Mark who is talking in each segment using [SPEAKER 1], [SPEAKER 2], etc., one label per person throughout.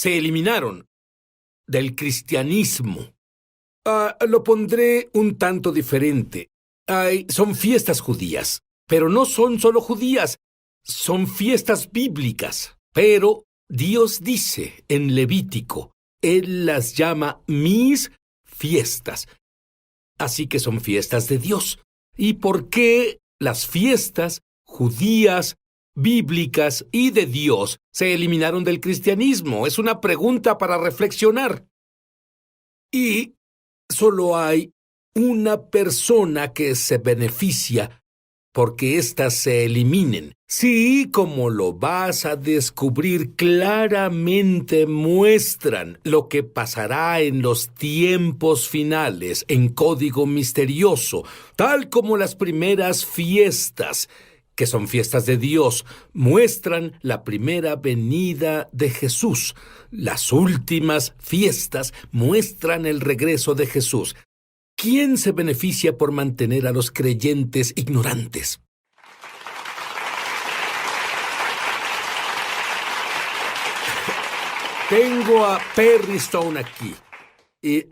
[SPEAKER 1] se eliminaron del cristianismo. Lo pondré un tanto diferente. Son fiestas judías, pero no son solo judías, son fiestas bíblicas. Pero Dios dice en Levítico, Él las llama mis fiestas. Así que son fiestas de Dios. ¿Y por qué las fiestas judías, bíblicas y de Dios se eliminaron del cristianismo? Es una pregunta para reflexionar. Y solo hay una persona que se beneficia porque éstas se eliminen. Sí, como lo vas a descubrir claramente, muestran lo que pasará en los tiempos finales, en código misterioso, tal como las primeras fiestas, que son fiestas de Dios, muestran la primera venida de Jesús. Las últimas fiestas muestran el regreso de Jesús. ¿Quién se beneficia por mantener a los creyentes ignorantes? Tengo a Perry Stone aquí. Y,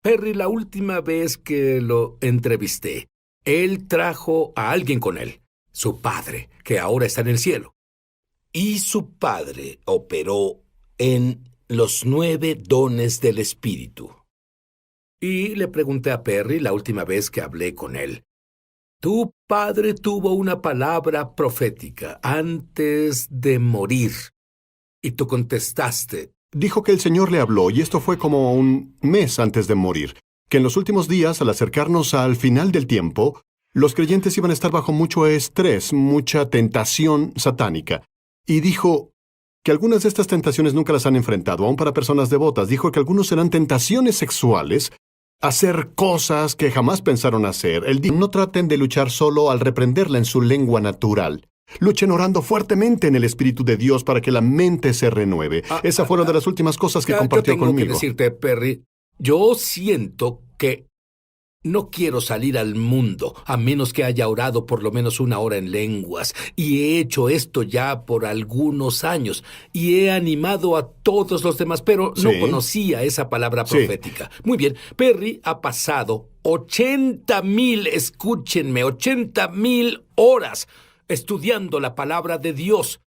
[SPEAKER 1] Perry, la última vez que lo entrevisté, él trajo a alguien con él, su padre, que ahora está en el cielo. Y su padre operó en los 9 dones del Espíritu. Y le pregunté a Perry la última vez que hablé con él, tu padre tuvo una palabra profética antes de morir. Y tú contestaste.
[SPEAKER 2] Dijo que el Señor le habló, y esto fue como un mes antes de morir, que en los últimos días, al acercarnos al final del tiempo, los creyentes iban a estar bajo mucho estrés, mucha tentación satánica. Y dijo que algunas de estas tentaciones nunca las han enfrentado, aún para personas devotas. Dijo que algunos serán tentaciones sexuales, hacer cosas que jamás pensaron hacer. Él dijo, no traten de luchar solo al reprenderla en su lengua natural. Luchen orando fuertemente en el Espíritu de Dios para que la mente se renueve. Esa fue una de las últimas cosas que compartió conmigo.
[SPEAKER 1] Yo tengo que decirte, Perry, yo siento que no quiero salir al mundo a menos que haya orado por lo menos 1 hora en lenguas. Y he hecho esto ya por algunos años. Y he animado a todos los demás, pero no conocía esa palabra profética. Muy bien, Perry ha pasado 80,000, escúchenme, 80,000 horas estudiando la palabra de Dios.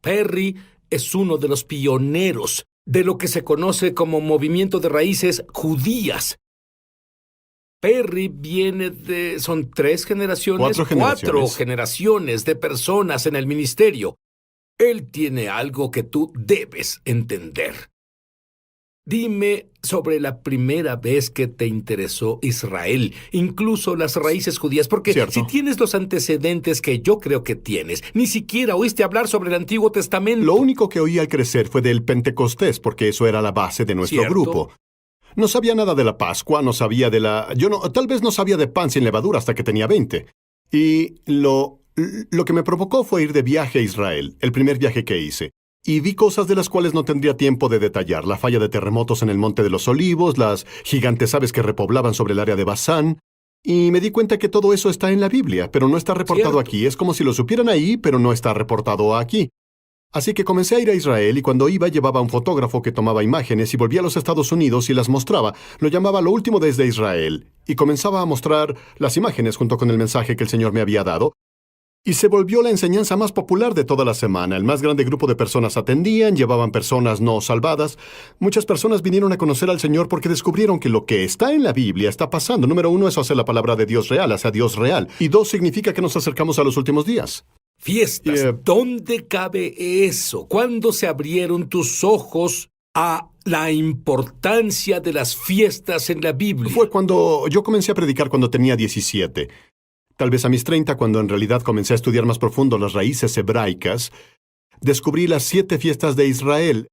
[SPEAKER 1] Perry es uno de los pioneros de lo que se conoce como movimiento de raíces judías. Perry viene de... ¿Son 3 generaciones? 4 generaciones de personas en el ministerio. Él tiene algo que tú debes entender. Dime sobre la primera vez que te interesó Israel, incluso las raíces judías, porque si tienes los antecedentes que yo creo que tienes, ni siquiera oíste hablar sobre el Antiguo Testamento.
[SPEAKER 2] Lo único que oí al crecer fue del Pentecostés, porque eso era la base de nuestro grupo. No sabía nada de la Pascua, no sabía de la... tal vez no sabía de pan sin levadura hasta que tenía 20. Y lo que me provocó fue ir de viaje a Israel, el primer viaje que hice. Y vi cosas de las cuales no tendría tiempo de detallar. La falla de terremotos en el Monte de los Olivos, las gigantes aves que repoblaban sobre el área de Basán. Y me di cuenta que todo eso está en la Biblia, pero no está reportado aquí. Es como si lo supieran ahí, pero no está reportado aquí. Así que comencé a ir a Israel y cuando iba llevaba un fotógrafo que tomaba imágenes y volvía a los Estados Unidos y las mostraba. Lo llamaba Lo Último desde Israel. Y comenzaba a mostrar las imágenes junto con el mensaje que el Señor me había dado. Y se volvió la enseñanza más popular de toda la semana. El más grande grupo de personas atendían, llevaban personas no salvadas. Muchas personas vinieron a conocer al Señor porque descubrieron que lo que está en la Biblia está pasando. Número 1 es hacer la palabra de Dios real, hacia Dios real. Y 2 significa que nos acercamos a los últimos días.
[SPEAKER 1] Fiestas. ¿Dónde cabe eso? ¿Cuándo se abrieron tus ojos a la importancia de las fiestas en la Biblia?
[SPEAKER 2] Fue cuando yo comencé a predicar cuando tenía 17. Tal vez a mis 30, cuando en realidad comencé a estudiar más profundo las raíces hebraicas, descubrí las 7 fiestas de Israel.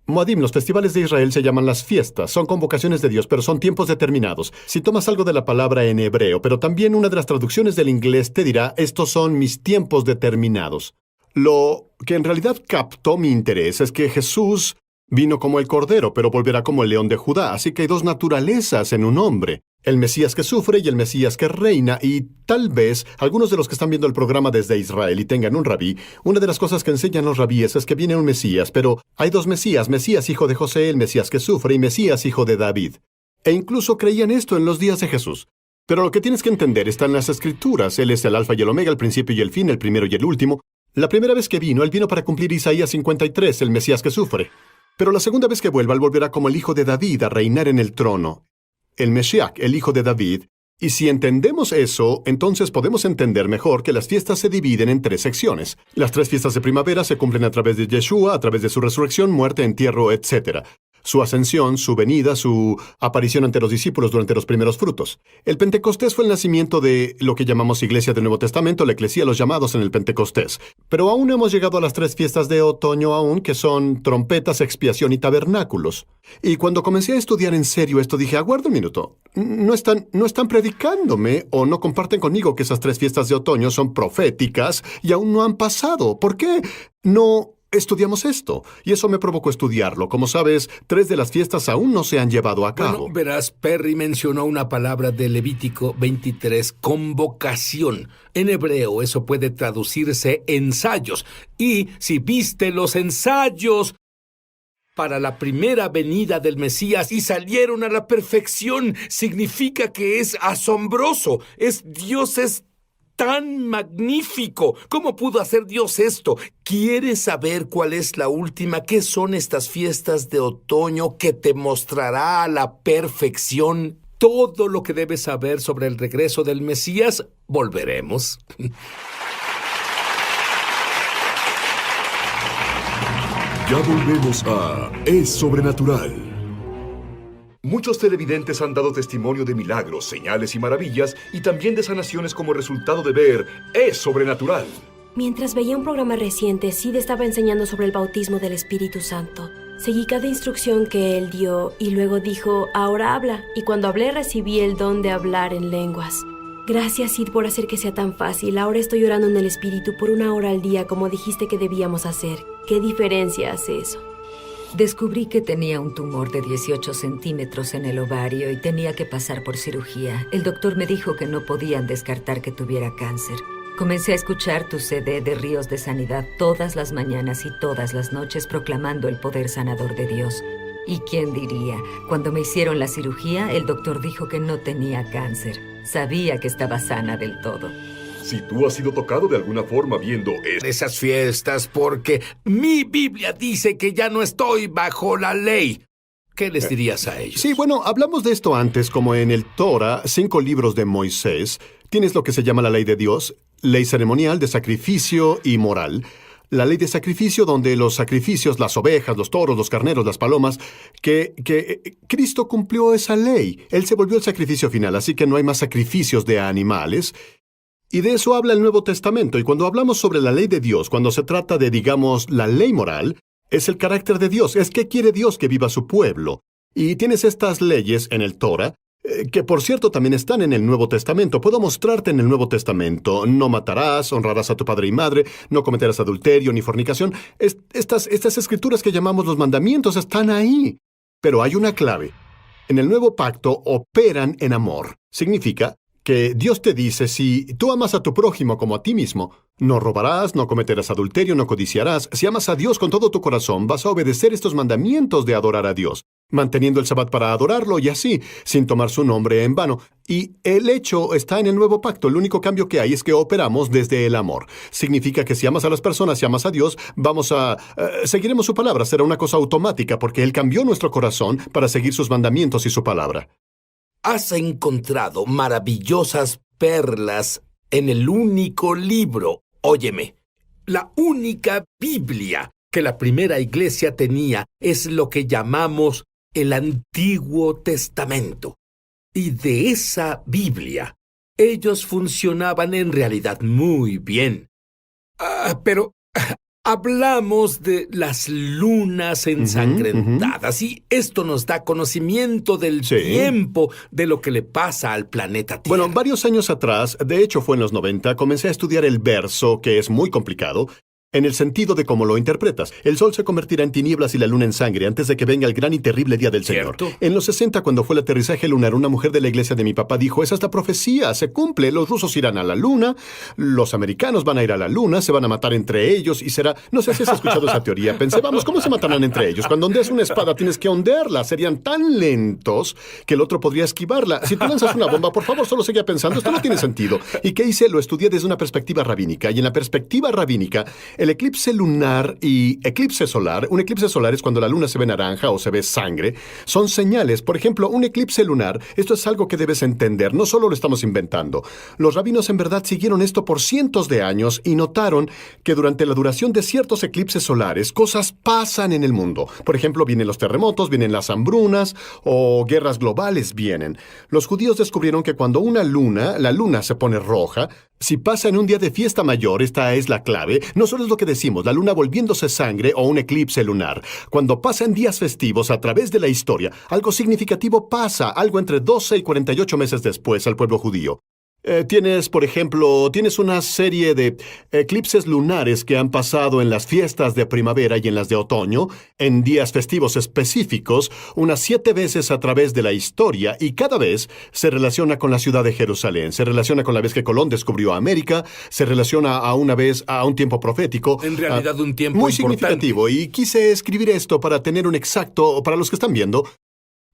[SPEAKER 2] Moadim, los festivales de Israel se llaman las fiestas. Son convocaciones de Dios, pero son tiempos determinados. Si tomas algo de la palabra en hebreo, pero también una de las traducciones del inglés te dirá, estos son mis tiempos determinados. Lo que en realidad captó mi interés es que Jesús vino como el Cordero, pero volverá como el León de Judá. Así que hay 2 naturalezas en un hombre. El Mesías que sufre y el Mesías que reina, y tal vez algunos de los que están viendo el programa desde Israel y tengan un rabí, una de las cosas que enseñan los rabíes es que viene un Mesías, pero hay dos Mesías, Mesías hijo de José, el Mesías que sufre, y Mesías hijo de David. E incluso creían esto en los días de Jesús. Pero lo que tienes que entender está en las Escrituras. Él es el Alfa y el Omega, el principio y el fin, el primero y el último. La primera vez que vino, él vino para cumplir Isaías 53, el Mesías que sufre. Pero la segunda vez que vuelva, él volverá como el hijo de David a reinar en el trono. El Mesías, el hijo de David. Y si entendemos eso, entonces podemos entender mejor que las fiestas se dividen en 3 secciones. Las 3 fiestas de primavera se cumplen a través de Yeshua, a través de su resurrección, muerte, entierro, etc. Su ascensión, su venida, su aparición ante los discípulos durante los primeros frutos. El Pentecostés fue el nacimiento de lo que llamamos Iglesia del Nuevo Testamento, la Eclesía, los llamados en el Pentecostés. Pero aún hemos llegado a las 3 fiestas de otoño aún, que son trompetas, expiación y tabernáculos. Y cuando comencé a estudiar en serio esto, dije, aguarda un minuto, no están predicándome o no comparten conmigo que esas 3 fiestas de otoño son proféticas y aún no han pasado. ¿Por qué no estudiamos esto? Y eso me provocó estudiarlo. Como sabes, 3 de las fiestas aún no se han llevado a cabo.
[SPEAKER 1] Bueno, verás, Perry mencionó una palabra de Levítico 23, convocación. En hebreo eso puede traducirse ensayos. Y si viste los ensayos para la primera venida del Mesías y salieron a la perfección, significa que es asombroso. Dios es tan magnífico. ¿Cómo pudo hacer Dios esto? ¿Quieres saber cuál es la última? ¿Qué son estas fiestas de otoño que te mostrará a la perfección todo lo que debes saber sobre el regreso del Mesías? Volveremos.
[SPEAKER 3] Ya volvemos a Es Sobrenatural. Muchos televidentes han dado testimonio de milagros, señales y maravillas, y también de sanaciones como resultado de ver Es Sobrenatural.
[SPEAKER 4] Mientras veía un programa reciente, Sid estaba enseñando sobre el bautismo del Espíritu Santo. Seguí cada instrucción que él dio y luego dijo, ahora habla. Y cuando hablé recibí el don de hablar en lenguas. Gracias, Sid, por hacer que sea tan fácil. Ahora estoy orando en el Espíritu por 1 hora al día como dijiste que debíamos hacer. ¿Qué diferencia hace eso?
[SPEAKER 5] Descubrí que tenía un tumor de 18 centímetros en el ovario y tenía que pasar por cirugía. El doctor me dijo que no podían descartar que tuviera cáncer. Comencé a escuchar tu CD de Ríos de Sanidad todas las mañanas y todas las noches proclamando el poder sanador de Dios. ¿Y quién diría? Cuando me hicieron la cirugía, el doctor dijo que no tenía cáncer. Sabía que estaba sana del todo.
[SPEAKER 3] Si tú has sido tocado de alguna forma viendo
[SPEAKER 1] Esas fiestas, porque mi Biblia dice que ya no estoy bajo la ley. ¿Qué les dirías a ellos?
[SPEAKER 2] Sí, bueno, hablamos de esto antes, como en el Torah, 5 libros de Moisés. Tienes lo que se llama la ley de Dios, ley ceremonial, de sacrificio y moral. La ley de sacrificio, donde los sacrificios, las ovejas, los toros, los carneros, las palomas, que Cristo cumplió esa ley. Él se volvió el sacrificio final, así que no hay más sacrificios de animales. Y de eso habla el Nuevo Testamento. Y cuando hablamos sobre la ley de Dios, cuando se trata de, digamos, la ley moral, es el carácter de Dios. Es que quiere Dios que viva su pueblo. Y tienes estas leyes en el Torah, que por cierto también están en el Nuevo Testamento. Puedo mostrarte en el Nuevo Testamento. No matarás, honrarás a tu padre y madre, no cometerás adulterio ni fornicación. Estas escrituras que llamamos los mandamientos están ahí. Pero hay una clave. En el Nuevo Pacto operan en amor. Significa que Dios te dice, si tú amas a tu prójimo como a ti mismo, no robarás, no cometerás adulterio, no codiciarás. Si amas a Dios con todo tu corazón, vas a obedecer estos mandamientos de adorar a Dios, manteniendo el Sabbat para adorarlo y así, sin tomar su nombre en vano. Y el hecho está en el Nuevo Pacto. El único cambio que hay es que operamos desde el amor. Significa que si amas a las personas, si amas a Dios, seguiremos su palabra. Será una cosa automática porque Él cambió nuestro corazón para seguir sus mandamientos y su palabra.
[SPEAKER 1] Has encontrado maravillosas perlas en el único libro. Óyeme, la única Biblia que la primera iglesia tenía es lo que llamamos el Antiguo Testamento. Y de esa Biblia, ellos funcionaban en realidad muy bien. Pero hablamos de las lunas ensangrentadas y esto nos da conocimiento del tiempo de lo que le pasa al planeta Tierra.
[SPEAKER 2] Bueno, varios años atrás, de hecho fue en los 90, comencé a estudiar el verso, que es muy complicado, en el sentido de cómo lo interpretas. El sol se convertirá en tinieblas y la luna en sangre antes de que venga el gran y terrible día del Señor.
[SPEAKER 1] ¿Cierto?
[SPEAKER 2] En los 60, cuando fue el aterrizaje lunar, una mujer de la iglesia de mi papá dijo, esa es la profecía, se cumple, los rusos irán a la luna, los americanos van a ir a la luna, se van a matar entre ellos y será... No sé si has escuchado esa teoría. Pensé, vamos, ¿cómo se matarán entre ellos? Cuando ondeas una espada tienes que ondearla. Serían tan lentos que el otro podría esquivarla. Si tú lanzas una bomba, por favor, solo seguía pensando, esto no tiene sentido. ¿Y qué hice? Lo estudié desde una perspectiva rabínica. Y en la perspectiva rabínica, el eclipse lunar y eclipse solar, un eclipse solar es cuando la luna se ve naranja o se ve sangre, son señales. Por ejemplo, un eclipse lunar, esto es algo que debes entender, no solo lo estamos inventando. Los rabinos en verdad siguieron esto por cientos de años y notaron que durante la duración de ciertos eclipses solares, cosas pasan en el mundo. Por ejemplo, vienen los terremotos, vienen las hambrunas o guerras globales vienen. Los judíos descubrieron que cuando la luna se pone roja, si pasa en un día de fiesta mayor, esta es la clave, no solo es lo que decimos, la luna volviéndose sangre o un eclipse lunar. Cuando pasa en días festivos a través de la historia, algo significativo pasa, algo entre 12 y 48 meses después al pueblo judío. Tienes, por ejemplo, una serie de eclipses lunares que han pasado en las fiestas de primavera y en las de otoño, en días festivos específicos, unas 7 veces a través de la historia, y cada vez se relaciona con la ciudad de Jerusalén, se relaciona con la vez que Colón descubrió América, se relaciona a un tiempo profético.
[SPEAKER 1] En realidad, un tiempo
[SPEAKER 2] muy
[SPEAKER 1] importante.
[SPEAKER 2] significativo, y quise escribir esto para tener un exacto, para los que están viendo.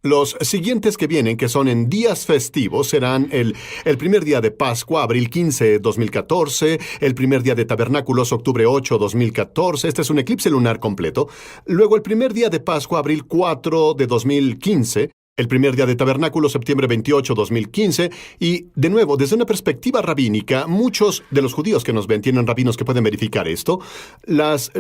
[SPEAKER 2] Los siguientes que vienen, que son en días festivos, serán el primer día de Pascua, abril 15, 2014, el primer día de Tabernáculos, octubre 8, 2014. Este es un eclipse lunar completo. Luego el primer día de Pascua, abril 4 de 2015. El primer día de Tabernáculos, septiembre 28, 2015. Y, de nuevo, desde una perspectiva rabínica, muchos de los judíos que nos ven tienen rabinos que pueden verificar esto. Las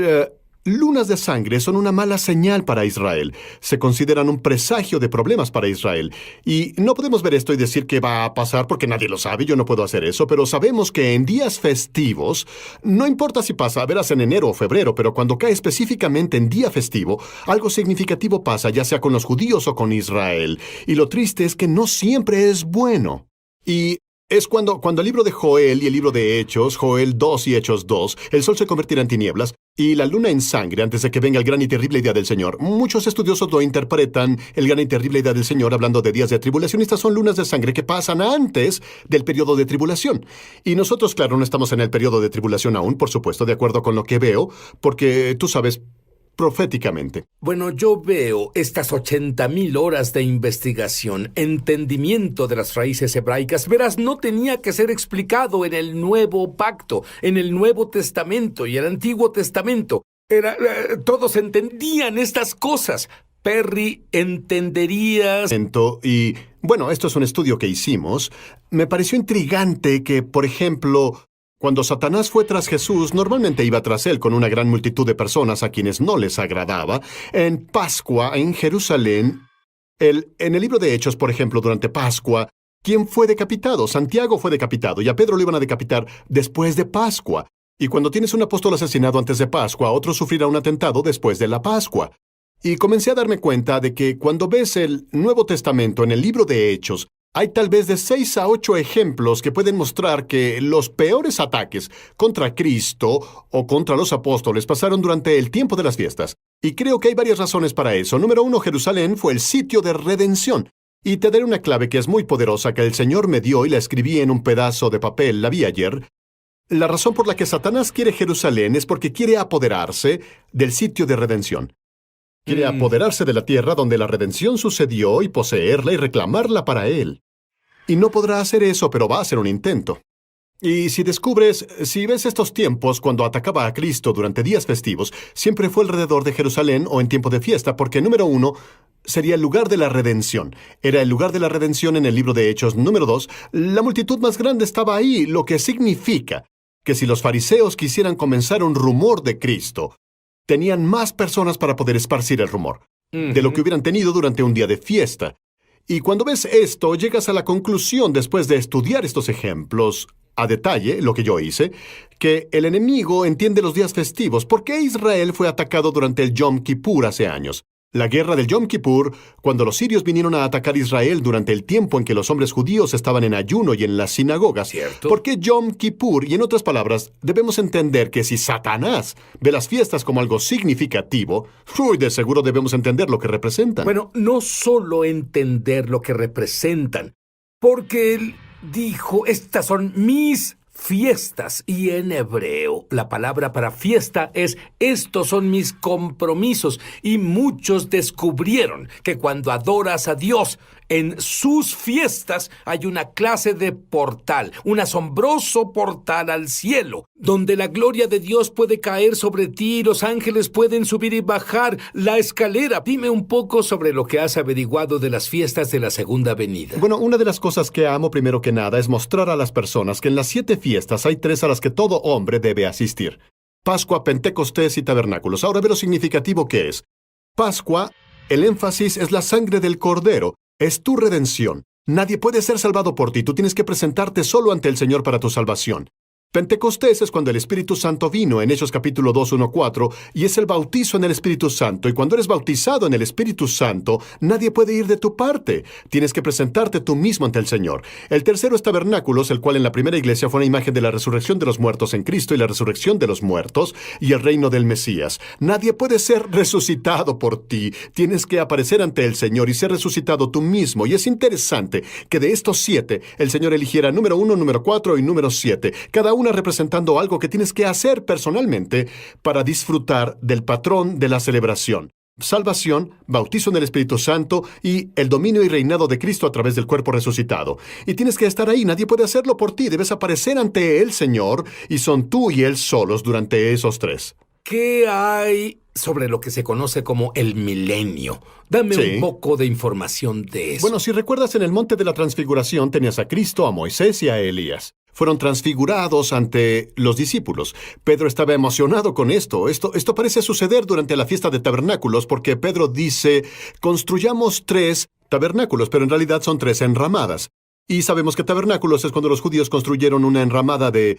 [SPEAKER 2] lunas de sangre son una mala señal para Israel. Se consideran un presagio de problemas para Israel. Y no podemos ver esto y decir que va a pasar porque nadie lo sabe, yo no puedo hacer eso, pero sabemos que en días festivos, no importa si pasa, verás en enero o febrero, pero cuando cae específicamente en día festivo, algo significativo pasa, ya sea con los judíos o con Israel. Y lo triste es que no siempre es bueno. Y es cuando el libro de Joel y el libro de Hechos, Joel 2 y Hechos 2, el sol se convertirá en tinieblas y la luna en sangre antes de que venga el gran y terrible día del Señor. Muchos estudiosos lo interpretan, el gran y terrible día del Señor, hablando de días de tribulación. Estas son lunas de sangre que pasan antes del periodo de tribulación. Y nosotros, claro, no estamos en el periodo de tribulación aún, por supuesto, de acuerdo con lo que veo, porque tú sabes, proféticamente.
[SPEAKER 1] Bueno, yo veo estas 80,000 horas de investigación, entendimiento de las raíces hebraicas. Verás, no tenía que ser explicado en el Nuevo Pacto, en el Nuevo Testamento y el Antiguo Testamento. Todos entendían estas cosas. Perry, ¿entenderías?
[SPEAKER 2] Y, bueno, esto es un estudio que hicimos. Me pareció intrigante que, por ejemplo, cuando Satanás fue tras Jesús, normalmente iba tras él con una gran multitud de personas a quienes no les agradaba. En Pascua, en Jerusalén, en el libro de Hechos, por ejemplo, durante Pascua, ¿quién fue decapitado? Santiago fue decapitado y a Pedro lo iban a decapitar después de Pascua. Y cuando tienes un apóstol asesinado antes de Pascua, otro sufrirá un atentado después de la Pascua. Y comencé a darme cuenta de que cuando ves el Nuevo Testamento en el libro de Hechos, hay tal vez de 6 a 8 ejemplos que pueden mostrar que los peores ataques contra Cristo o contra los apóstoles pasaron durante el tiempo de las fiestas. Y creo que hay varias razones para eso. Número 1, Jerusalén fue el sitio de redención. Y te daré una clave que es muy poderosa que el Señor me dio y la escribí en un pedazo de papel, la vi ayer. La razón por la que Satanás quiere Jerusalén es porque quiere apoderarse del sitio de redención. Quiere apoderarse de la tierra donde la redención sucedió y poseerla y reclamarla para él. Y no podrá hacer eso, pero va a hacer un intento. Y si ves estos tiempos cuando atacaba a Cristo durante días festivos, siempre fue alrededor de Jerusalén o en tiempo de fiesta, porque número 1, sería el lugar de la redención. Era el lugar de la redención en el libro de Hechos. Número 2, la multitud más grande estaba ahí, lo que significa que si los fariseos quisieran comenzar un rumor de Cristo, tenían más personas para poder esparcir el rumor, de lo que hubieran tenido durante un día de fiesta. Y cuando ves esto, llegas a la conclusión, después de estudiar estos ejemplos a detalle, lo que yo hice, que el enemigo entiende los días festivos. ¿Por qué Israel fue atacado durante el Yom Kippur hace años? La guerra del Yom Kippur, cuando los sirios vinieron a atacar Israel durante el tiempo en que los hombres judíos estaban en ayuno y en las sinagogas.
[SPEAKER 1] ¿Cierto?
[SPEAKER 2] ¿Por qué Yom Kippur? Y en otras palabras, debemos entender que si Satanás ve las fiestas como algo significativo, de seguro debemos entender lo que representan.
[SPEAKER 1] Bueno, no solo entender lo que representan, porque él dijo, estas son mis fiestas, y en hebreo la palabra para fiesta es estos son mis compromisos, y muchos descubrieron que cuando adoras a Dios en sus fiestas hay una clase de portal, un asombroso portal al cielo, donde la gloria de Dios puede caer sobre ti y los ángeles pueden subir y bajar la escalera. Dime un poco sobre lo que has averiguado de las fiestas de la segunda venida.
[SPEAKER 2] Bueno, una de las cosas que amo primero que nada es mostrar a las personas que en las 7 fiestas hay 3 a las que todo hombre debe asistir: Pascua, Pentecostés y Tabernáculos. Ahora ve lo significativo que es. Pascua, el énfasis es la sangre del Cordero, es tu redención. Nadie puede ser salvado por ti, tú tienes que presentarte solo ante el Señor para tu salvación. Pentecostés es cuando el Espíritu Santo vino en Hechos capítulo 2, 1, 4, y es el bautizo en el Espíritu Santo. Y cuando eres bautizado en el Espíritu Santo, nadie puede ir de tu parte. Tienes que presentarte tú mismo ante el Señor. El tercero es Tabernáculos, el cual en la primera iglesia fue una imagen de la resurrección de los muertos en Cristo y la resurrección de los muertos y el reino del Mesías. Nadie puede ser resucitado por ti. Tienes que aparecer ante el Señor y ser resucitado tú mismo. Y es interesante que de estos 7, el Señor eligiera número 1, número 4 y número 7. Cada una representando algo que tienes que hacer personalmente para disfrutar del patrón de la celebración: salvación, bautizo en el Espíritu Santo y el dominio y reinado de Cristo a través del cuerpo resucitado. Y tienes que estar ahí, nadie puede hacerlo por ti, debes aparecer ante el Señor y son tú y Él solos durante esos 3.
[SPEAKER 1] ¿Qué hay sobre lo que se conoce como el milenio? Dame
[SPEAKER 2] Sí.
[SPEAKER 1] un poco de información de eso.
[SPEAKER 2] Bueno, si recuerdas, en el monte de la transfiguración tenías a Cristo, a Moisés y a Elías. Fueron transfigurados ante los discípulos. Pedro estaba emocionado con esto. Esto parece suceder durante la fiesta de tabernáculos porque Pedro dice, construyamos 3 tabernáculos, pero en realidad son 3 enramadas. Y sabemos que tabernáculos es cuando los judíos construyeron una enramada de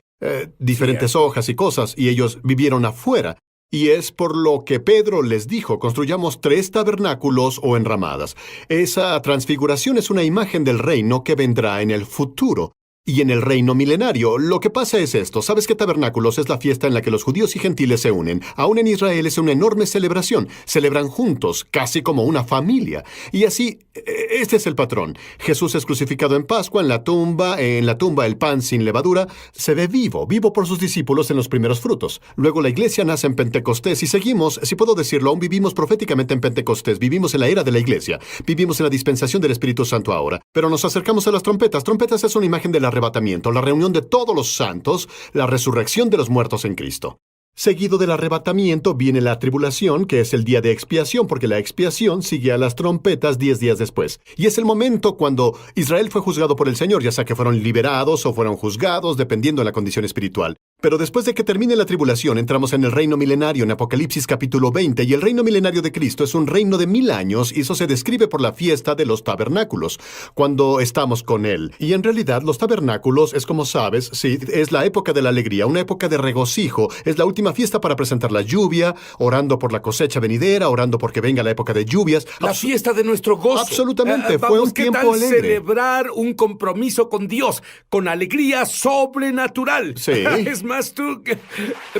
[SPEAKER 2] diferentes hojas y cosas, y ellos vivieron afuera. Y es por lo que Pedro les dijo, construyamos 3 tabernáculos o enramadas. Esa transfiguración es una imagen del reino que vendrá en el futuro. Y en el reino milenario, lo que pasa es esto. ¿Sabes que Tabernáculos es la fiesta en la que los judíos y gentiles se unen? Aún en Israel es una enorme celebración. Celebran juntos, casi como una familia. Y así, este es el patrón. Jesús es crucificado en Pascua, en la tumba el pan sin levadura se ve vivo por sus discípulos en los primeros frutos. Luego la iglesia nace en Pentecostés y seguimos, si puedo decirlo, aún vivimos proféticamente en Pentecostés. Vivimos en la era de la iglesia. Vivimos en la dispensación del Espíritu Santo ahora. Pero nos acercamos a las trompetas. Trompetas es una imagen de la arrebatamiento, la reunión de todos los santos, la resurrección de los muertos en Cristo. Seguido del arrebatamiento viene la tribulación, que es el día de expiación, porque la expiación sigue a las trompetas 10 días después. Y es el momento cuando Israel fue juzgado por el Señor, ya sea que fueron liberados o fueron juzgados, dependiendo de la condición espiritual. Pero después de que termine la tribulación, entramos en el reino milenario en Apocalipsis capítulo 20, y el reino milenario de Cristo es un reino de 1000 años, y eso se describe por la fiesta de los tabernáculos, cuando estamos con Él. Y en realidad los tabernáculos es, como sabes, sí, es la época de la alegría, una época de regocijo, es la última fiesta para presentar la lluvia, orando por la cosecha venidera, orando porque venga la época de lluvias.
[SPEAKER 1] La fiesta de nuestro gozo.
[SPEAKER 2] Absolutamente, fue un
[SPEAKER 1] ¿qué
[SPEAKER 2] tiempo
[SPEAKER 1] tal
[SPEAKER 2] alegre.
[SPEAKER 1] celebrar un compromiso con Dios, con alegría sobrenatural?
[SPEAKER 2] Sí.
[SPEAKER 1] Es más,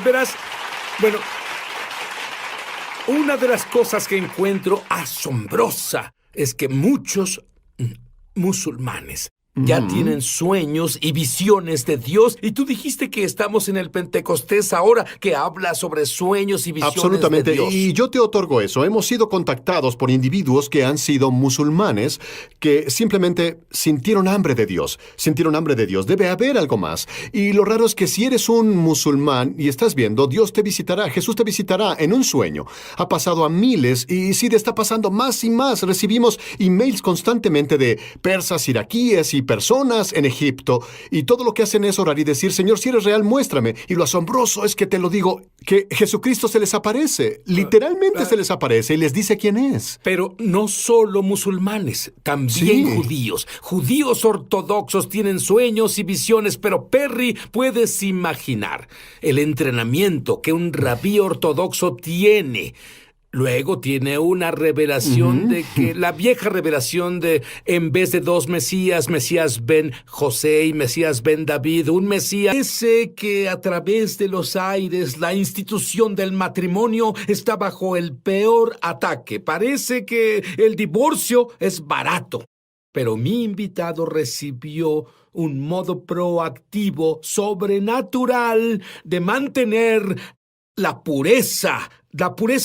[SPEAKER 1] verás, bueno, una de las cosas que encuentro asombrosa es que muchos musulmanes ya tienen sueños y visiones de Dios. Y tú dijiste que estamos en el Pentecostés ahora, que habla sobre sueños y visiones
[SPEAKER 2] Absolutamente,
[SPEAKER 1] de Dios.
[SPEAKER 2] y yo te otorgo eso. Hemos sido contactados por individuos que han sido musulmanes, que simplemente sintieron hambre de Dios. Sintieron hambre de Dios. Debe haber algo más. Y lo raro es que si eres un musulmán y estás viendo, Dios te visitará, Jesús te visitará en un sueño. Ha pasado a miles y sí, te está pasando más y más. Recibimos emails constantemente de persas, iraquíes y personas en Egipto, y todo lo que hacen es orar y decir, Señor, si eres real, muéstrame. Y lo asombroso es que te lo digo, que Jesucristo se les aparece, literalmente se les aparece y les dice quién es.
[SPEAKER 1] Pero no solo musulmanes, también judíos. Judíos ortodoxos tienen sueños y visiones, pero Perry, puedes imaginar el entrenamiento que un rabí ortodoxo tiene Luego tiene una revelación de que la vieja revelación de, en vez de dos Mesías, Mesías ben José y Mesías ben David, un Mesías. Parece que a través de los aires la institución del matrimonio está bajo el peor ataque. Parece que el divorcio es barato. Pero mi invitado recibió un modo proactivo, sobrenatural, de mantener la pureza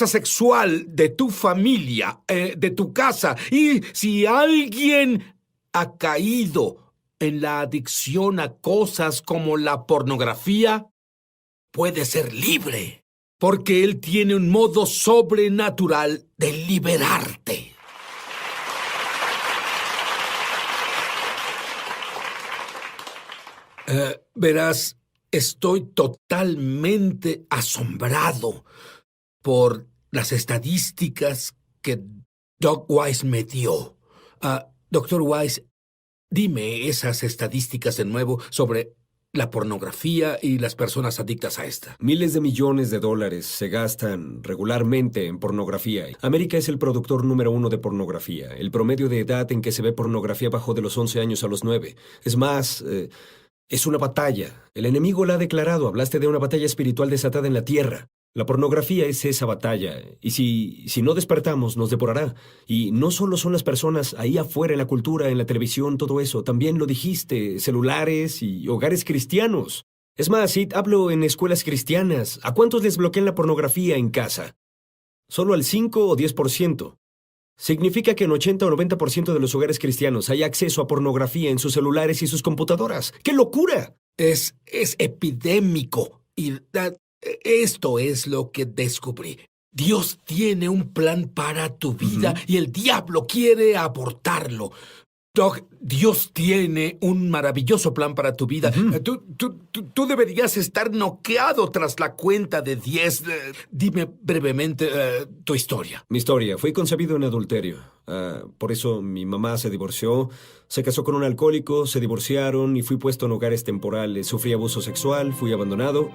[SPEAKER 1] sexual de tu familia, de tu casa. Y si alguien ha caído en la adicción a cosas como la pornografía, puede ser libre, porque él tiene un modo sobrenatural de liberarte. Verás, estoy totalmente asombrado por las estadísticas que Doug Weiss me dio. Doctor Weiss, dime esas estadísticas de nuevo sobre la pornografía y las personas adictas a esta.
[SPEAKER 6] Miles de millones de dólares se gastan regularmente en pornografía. América es el productor número 1 de pornografía. El promedio de edad en que se ve pornografía bajó de los 11 años a los 9. Es más, es una batalla. El enemigo la ha declarado. Hablaste de una batalla espiritual desatada en la tierra. La pornografía es esa batalla, y si no despertamos, nos devorará. Y no solo son las personas ahí afuera en la cultura, en la televisión, todo eso. También lo dijiste, celulares y hogares cristianos. Es más, Sid, hablo en escuelas cristianas. ¿A cuántos les bloquean la pornografía en casa? Solo al 5 o 10%. Significa que en 80 o 90% de los hogares cristianos hay acceso a pornografía en sus celulares y sus computadoras. ¡Qué locura!
[SPEAKER 1] Es epidémico. Y esto es lo que descubrí. Dios tiene un plan para tu vida y el diablo quiere abortarlo. Doc, Dios tiene un maravilloso plan para tu vida. Tú deberías estar noqueado tras la cuenta de 10. Dime brevemente tu historia.
[SPEAKER 6] Mi historia. Fui concebido en adulterio. Por eso mi mamá se divorció, se casó con un alcohólico, se divorciaron y fui puesto en hogares temporales. Sufrí abuso sexual, fui abandonado.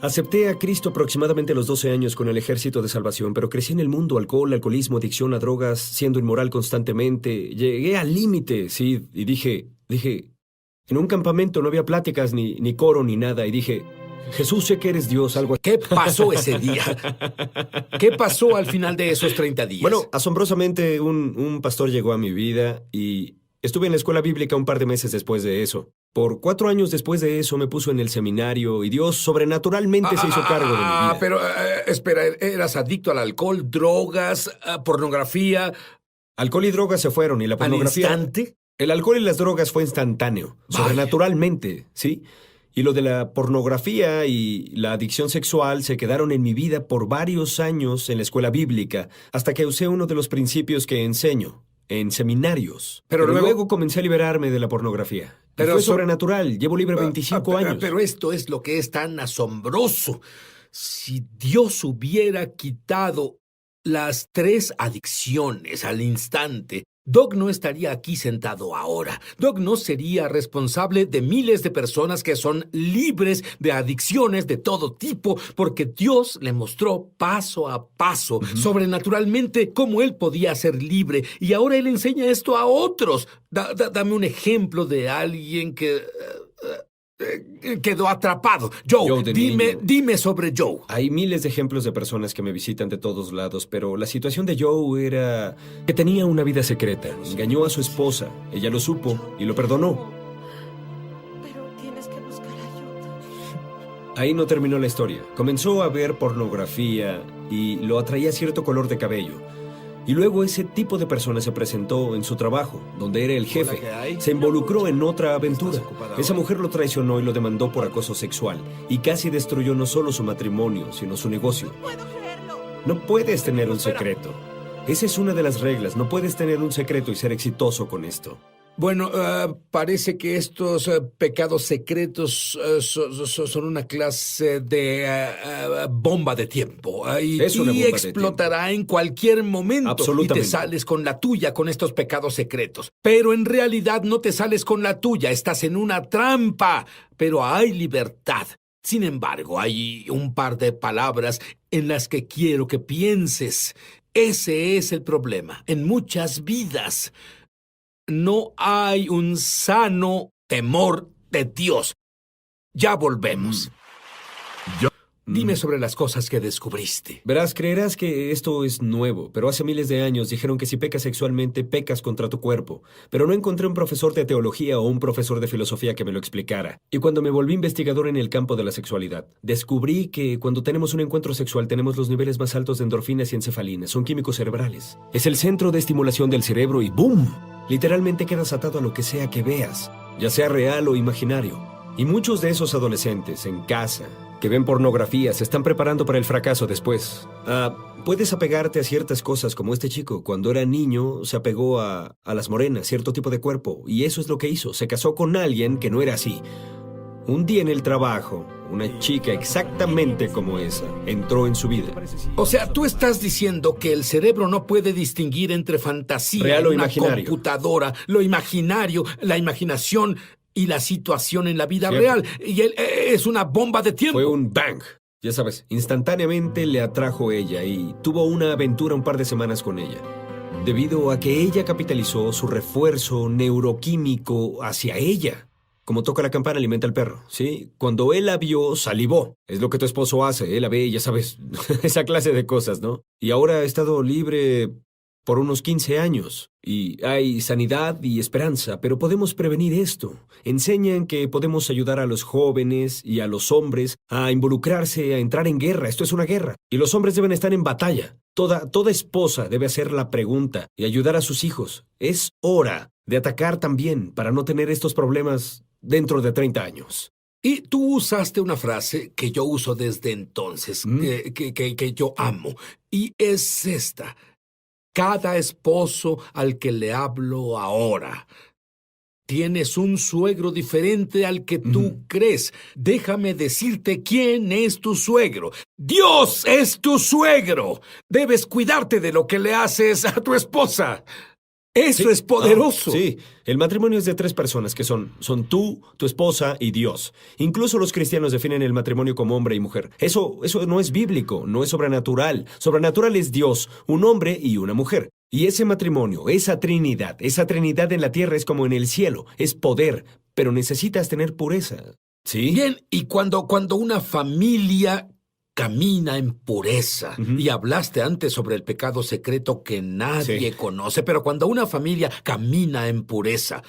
[SPEAKER 6] Acepté a Cristo aproximadamente a los 12 años con el Ejército de Salvación, pero crecí en el mundo, alcohol, alcoholismo, adicción a drogas, siendo inmoral constantemente. Llegué al límite, sí, y dije, en un campamento no había pláticas, ni coro, ni nada, y dije, Jesús, sé que eres Dios, algo así.
[SPEAKER 1] ¿Qué pasó ese día? ¿Qué pasó al final de esos 30 días?
[SPEAKER 6] Bueno, asombrosamente un pastor llegó a mi vida y estuve en la escuela bíblica un par de meses después de eso. Por 4 años después de eso me puso en el seminario y Dios sobrenaturalmente se hizo cargo de mi vida.
[SPEAKER 1] Pero, espera, ¿eras adicto al alcohol, drogas, pornografía?
[SPEAKER 6] Alcohol y drogas se fueron y la pornografía...
[SPEAKER 1] ¿Al instante?
[SPEAKER 6] El alcohol y las drogas fue instantáneo, sobrenaturalmente, ¿sí? Y lo de la pornografía y la adicción sexual se quedaron en mi vida por varios años en la escuela bíblica, hasta que usé uno de los principios que enseño en seminarios. Pero luego comencé a liberarme de la pornografía. Pero fue sobrenatural. Llevo libre 25 años.
[SPEAKER 1] Pero esto es lo que es tan asombroso. Si Dios hubiera quitado las 3 adicciones al instante, Doug no estaría aquí sentado ahora. Doug no sería responsable de miles de personas que son libres de adicciones de todo tipo, porque Dios le mostró paso a paso, sobrenaturalmente, cómo él podía ser libre. Y ahora él enseña esto a otros. Dame un ejemplo de alguien que quedó atrapado. Joe, dime sobre Joe.
[SPEAKER 6] Hay miles de ejemplos de personas que me visitan de todos lados, pero la situación de Joe era que tenía una vida secreta. Engañó a su esposa. Ella lo supo y lo perdonó.
[SPEAKER 7] Pero tienes que buscar ayuda.
[SPEAKER 6] Ahí no terminó la historia. Comenzó a ver pornografía y lo atraía cierto color de cabello. Y luego ese tipo de persona se presentó en su trabajo, donde era el jefe. Se involucró en otra aventura. Esa mujer lo traicionó y lo demandó por acoso sexual. Y casi destruyó no solo su matrimonio, sino su negocio.
[SPEAKER 7] No puedo creerlo.
[SPEAKER 6] No puedes tener un secreto. Esa es una de las reglas. No puedes tener un secreto y ser exitoso con esto.
[SPEAKER 1] Bueno, parece que estos pecados secretos son una clase de bomba de tiempo. Y explotará en cualquier momento.
[SPEAKER 6] Absolutamente.
[SPEAKER 1] Y te sales con la tuya con estos pecados secretos. Pero en realidad no te sales con la tuya. Estás en una trampa. Pero hay libertad. Sin embargo, hay un par de palabras en las que quiero que pienses. Ese es el problema. En muchas vidas no hay un sano temor de Dios. Ya volvemos. Dime sobre las cosas que descubriste.
[SPEAKER 6] Verás, creerás que esto es nuevo, pero hace miles de años dijeron que si pecas sexualmente, pecas contra tu cuerpo. Pero no encontré un profesor de teología o un profesor de filosofía que me lo explicara. Y cuando me volví investigador en el campo de la sexualidad, descubrí que cuando tenemos un encuentro sexual tenemos los niveles más altos de endorfinas y encefalinas. Son químicos cerebrales. Es el centro de estimulación del cerebro y ¡boom! Literalmente quedas atado a lo que sea que veas, ya sea real o imaginario. Y muchos de esos adolescentes en casa que ven pornografía se están preparando para el fracaso después. Puedes apegarte a ciertas cosas como este chico. Cuando era niño se apegó a las morenas, cierto tipo de cuerpo. Y eso es lo que hizo. Se casó con alguien que no era así. Un día en el trabajo, una chica exactamente como esa entró en su vida.
[SPEAKER 1] O sea, tú estás diciendo que el cerebro no puede distinguir entre fantasía
[SPEAKER 6] Real
[SPEAKER 1] en
[SPEAKER 6] o
[SPEAKER 1] una
[SPEAKER 6] imaginario.
[SPEAKER 1] computadora, lo imaginario, la imaginación y la situación en la vida
[SPEAKER 6] Cierto.
[SPEAKER 1] real. Y él es una bomba de tiempo.
[SPEAKER 6] Fue un bang. Ya sabes, instantáneamente le atrajo ella y tuvo una aventura un par de semanas con ella. Debido a que ella capitalizó su refuerzo neuroquímico hacia ella. Como toca la campana, alimenta al perro, ¿sí? Cuando él la vio, salivó. Es lo que tu esposo hace, él la ve, ya sabes, esa clase de cosas, ¿no? Y ahora ha estado libre por unos 15 años. Y hay sanidad y esperanza, pero podemos prevenir esto. Enseñan que podemos ayudar a los jóvenes y a los hombres a involucrarse, a entrar en guerra. Esto es una guerra. Y los hombres deben estar en batalla. Toda esposa debe hacer la pregunta y ayudar a sus hijos. Es hora de atacar también para no tener estos problemas dentro de 30 años.
[SPEAKER 1] Y tú usaste una frase que yo uso desde entonces, que yo amo, y es esta. Cada esposo al que le hablo ahora. Tienes un suegro diferente al que tú crees. Déjame decirte quién es tu suegro. ¡Dios es tu suegro! Debes cuidarte de lo que le haces a tu esposa. Eso es poderoso.
[SPEAKER 6] Sí, el matrimonio es de 3 personas que son tú, tu esposa y Dios. Incluso los cristianos definen el matrimonio como hombre y mujer. Eso no es bíblico, no es sobrenatural. Sobrenatural es Dios, un hombre y una mujer. Y ese matrimonio, esa trinidad en la tierra es como en el cielo, es poder, pero necesitas tener pureza. ¿Sí?
[SPEAKER 1] Bien, y cuando una familia camina en pureza, y hablaste antes sobre el pecado secreto que nadie conoce, pero cuando una familia camina en pureza,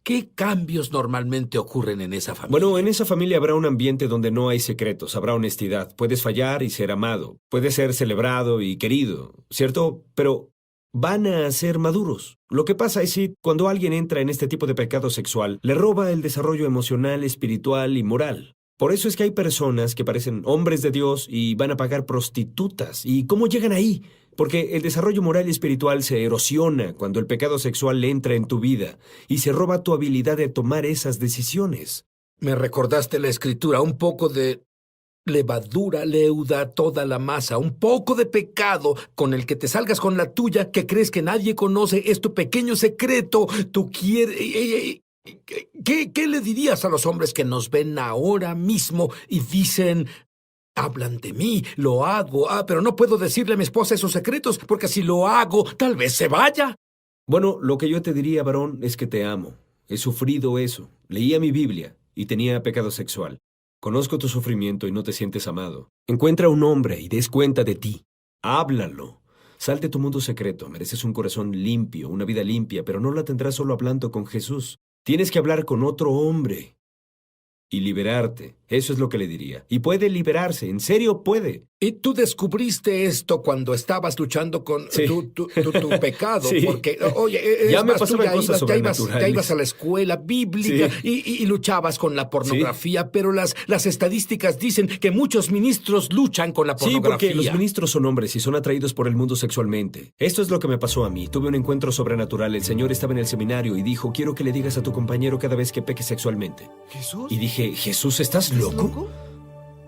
[SPEAKER 1] ¿qué cambios normalmente ocurren en esa familia?
[SPEAKER 6] Bueno, en esa familia habrá un ambiente donde no hay secretos, habrá honestidad. Puedes fallar y ser amado, puedes ser celebrado y querido, ¿cierto? Pero van a ser maduros. Lo que pasa es que cuando alguien entra en este tipo de pecado sexual, le roba el desarrollo emocional, espiritual y moral. Por eso es que hay personas que parecen hombres de Dios y van a pagar prostitutas. ¿Y cómo llegan ahí? Porque el desarrollo moral y espiritual se erosiona cuando el pecado sexual entra en tu vida y se roba tu habilidad de tomar esas decisiones.
[SPEAKER 1] Me recordaste la escritura, un poco de levadura leuda toda la masa, un poco de pecado con el que te salgas con la tuya que crees que nadie conoce, es tu pequeño secreto, tú quieres... ¿Qué le dirías a los hombres que nos ven ahora mismo y dicen, hablan de mí, lo hago, pero no puedo decirle a mi esposa esos secretos porque si lo hago, tal vez se vaya?
[SPEAKER 6] Bueno, lo que yo te diría, varón, es que te amo. He sufrido eso. Leía mi Biblia y tenía pecado sexual. Conozco tu sufrimiento y no te sientes amado. Encuentra un hombre y des cuenta de ti. Háblalo. Sal de tu mundo secreto. Mereces un corazón limpio, una vida limpia, pero no la tendrás solo hablando con Jesús. Tienes que hablar con otro hombre y liberarte. Eso es lo que le diría. Y puede liberarse, en serio puede.
[SPEAKER 1] Y tú descubriste esto cuando estabas luchando con tu pecado,
[SPEAKER 6] Sí.
[SPEAKER 1] porque, oye,
[SPEAKER 6] Ya me
[SPEAKER 1] más,
[SPEAKER 6] pasaban cosas
[SPEAKER 1] ya ibas
[SPEAKER 6] sobrenaturales.
[SPEAKER 1] a la escuela bíblica y luchabas con la pornografía, pero las estadísticas dicen que muchos ministros luchan con la
[SPEAKER 6] Sí,
[SPEAKER 1] pornografía.
[SPEAKER 6] porque los ministros son hombres y son atraídos por el mundo sexualmente. Esto es lo que me pasó a mí. Tuve un encuentro sobrenatural. El Señor estaba en el seminario y dijo, quiero que le digas a tu compañero cada vez que peques sexualmente.
[SPEAKER 7] ¿Jesús?
[SPEAKER 6] Y dije, Jesús, ¿estás loco?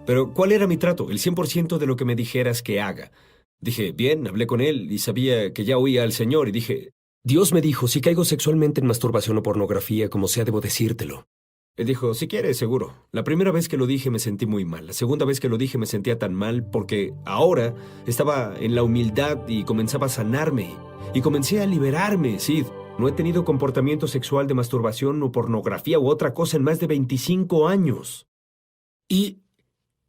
[SPEAKER 6] Pero, ¿cuál era mi trato? El 100% de lo que me dijeras que haga. Dije, bien, hablé con él y sabía que ya oía al Señor y dije, Dios me dijo, si caigo sexualmente en masturbación o pornografía, como sea, debo decírtelo. Él dijo, si quieres, seguro. La primera vez que lo dije me sentí muy mal. La segunda vez que lo dije me sentía tan mal porque ahora estaba en la humildad y comenzaba a sanarme. Y comencé a liberarme, Sid. No he tenido comportamiento sexual de masturbación o pornografía u otra cosa en más de 25 años.
[SPEAKER 1] Y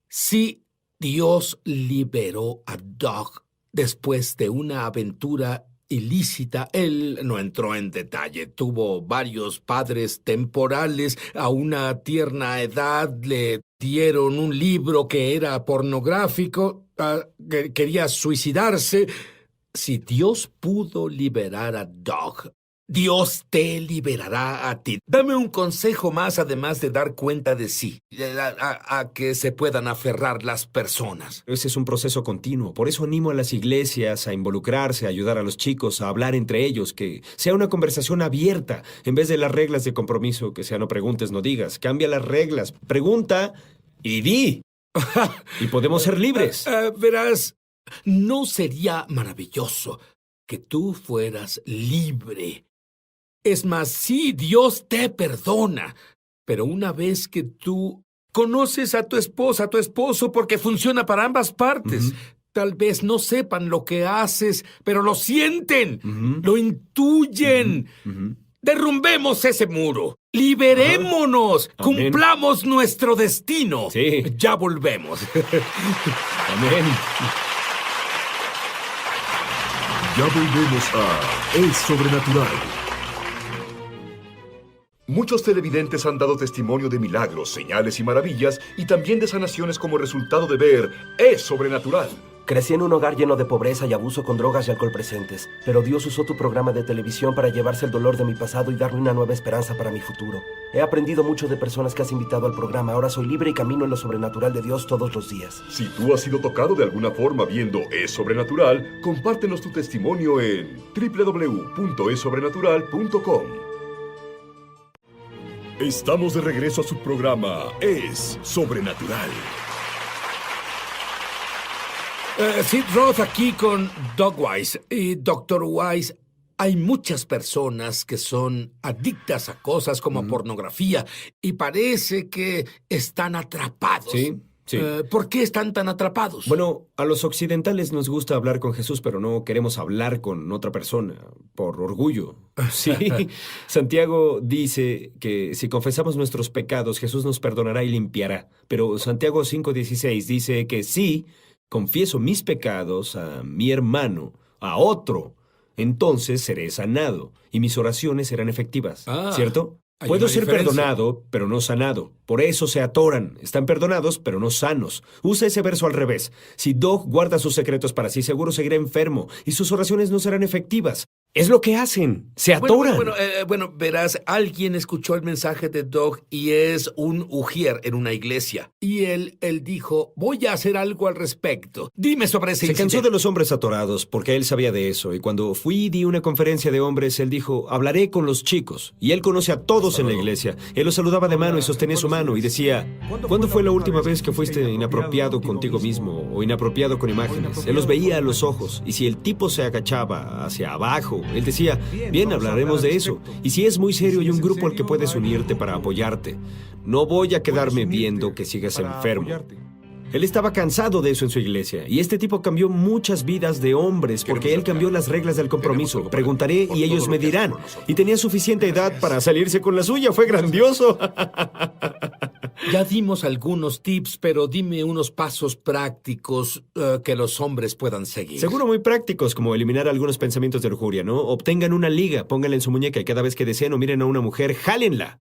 [SPEAKER 1] si Dios liberó a Doug después de una aventura ilícita, él no entró en detalle. Tuvo varios padres temporales. A una tierna edad le dieron un libro que era pornográfico. Que quería suicidarse. Si Dios pudo liberar a Doug, Dios te liberará a ti. Dame un consejo más, además de dar cuenta de sí, a que se puedan aferrar las personas.
[SPEAKER 6] Ese es un proceso continuo. Por eso animo a las iglesias a involucrarse, a ayudar a los chicos, a hablar entre ellos, que sea una conversación abierta. En vez de las reglas de compromiso, que sea no preguntes, no digas. Cambia las reglas, pregunta y di. Y podemos ser libres.
[SPEAKER 1] Verás, ¿no sería maravilloso que tú fueras libre? Es más, sí, Dios te perdona, pero una vez que tú conoces a tu esposa, a tu esposo, porque funciona para ambas partes, tal vez no sepan lo que haces, pero lo sienten, lo intuyen. Derrumbemos ese muro, liberémonos, cumplamos nuestro destino.
[SPEAKER 6] Sí.
[SPEAKER 1] Ya volvemos.
[SPEAKER 6] Amén.
[SPEAKER 3] Ya volvemos a Es Sobrenatural. Muchos televidentes han dado testimonio de milagros, señales y maravillas, y también de sanaciones como resultado de ver Es Sobrenatural.
[SPEAKER 8] Crecí en un hogar lleno de pobreza y abuso con drogas y alcohol presentes, pero Dios usó tu programa de televisión para llevarse el dolor de mi pasado y darme una nueva esperanza para mi futuro. He aprendido mucho de personas que has invitado al programa. Ahora soy libre y camino en lo sobrenatural de Dios todos los días.
[SPEAKER 3] Si tú has sido tocado de alguna forma viendo Es Sobrenatural, compártenos tu testimonio en www.esobrenatural.com. Estamos de regreso a su programa Es Sobrenatural.
[SPEAKER 1] Sid Roth aquí con Doug Weiss. Y Dr. Weiss, hay muchas personas que son adictas a cosas como pornografía y parece que están atrapados.
[SPEAKER 6] Sí.
[SPEAKER 1] ¿Por qué están tan atrapados?
[SPEAKER 6] Bueno, a los occidentales nos gusta hablar con Jesús, pero no queremos hablar con otra persona, por orgullo. Sí, Santiago dice que si confesamos nuestros pecados, Jesús nos perdonará y limpiará. Pero Santiago 5:16 dice que si confieso mis pecados a mi hermano, a otro, entonces seré sanado y mis oraciones serán efectivas, ¿cierto?
[SPEAKER 1] Hay
[SPEAKER 6] Puedo
[SPEAKER 1] una
[SPEAKER 6] ser
[SPEAKER 1] diferencia.
[SPEAKER 6] perdonado, pero no sanado. Por eso se atoran. Están perdonados, pero no sanos. Usa ese verso al revés. Si Doug guarda sus secretos para sí, seguro seguirá enfermo y sus oraciones no serán efectivas. Es lo que hacen. Se atoran.
[SPEAKER 1] Bueno, verás, alguien escuchó el mensaje de Doug y es un ujier en una iglesia. Y él dijo, voy a hacer algo al respecto. Dime sobre ese
[SPEAKER 6] Se cansó
[SPEAKER 1] incidente.
[SPEAKER 6] de los hombres atorados porque él sabía de eso. Y cuando fui y di una conferencia de hombres, él dijo, hablaré con los chicos. Y él conoce a todos en la iglesia. Él los saludaba de mano y sostenía su mano y decía, ¿cuándo fue la última vez que fuiste inapropiado contigo mismo o inapropiado con imágenes? Él los veía a los ojos y si el tipo se agachaba hacia abajo, él decía, bien, hablaremos de eso. Y si es muy serio, hay un grupo al que puedes unirte para apoyarte. No voy a quedarme viendo que sigas enfermo. Él estaba cansado de eso en su iglesia. Y este tipo cambió muchas vidas de hombres porque él cambió las reglas del compromiso. Preguntaré y ellos me dirán. Y tenía suficiente edad para salirse con la suya. Fue grandioso.
[SPEAKER 1] Ya dimos algunos tips, pero dime unos pasos prácticos que los hombres puedan seguir.
[SPEAKER 6] Seguro muy prácticos, como eliminar algunos pensamientos de lujuria, ¿no? Obtengan una liga, pónganla en su muñeca y cada vez que deseen o miren a una mujer, jálenla.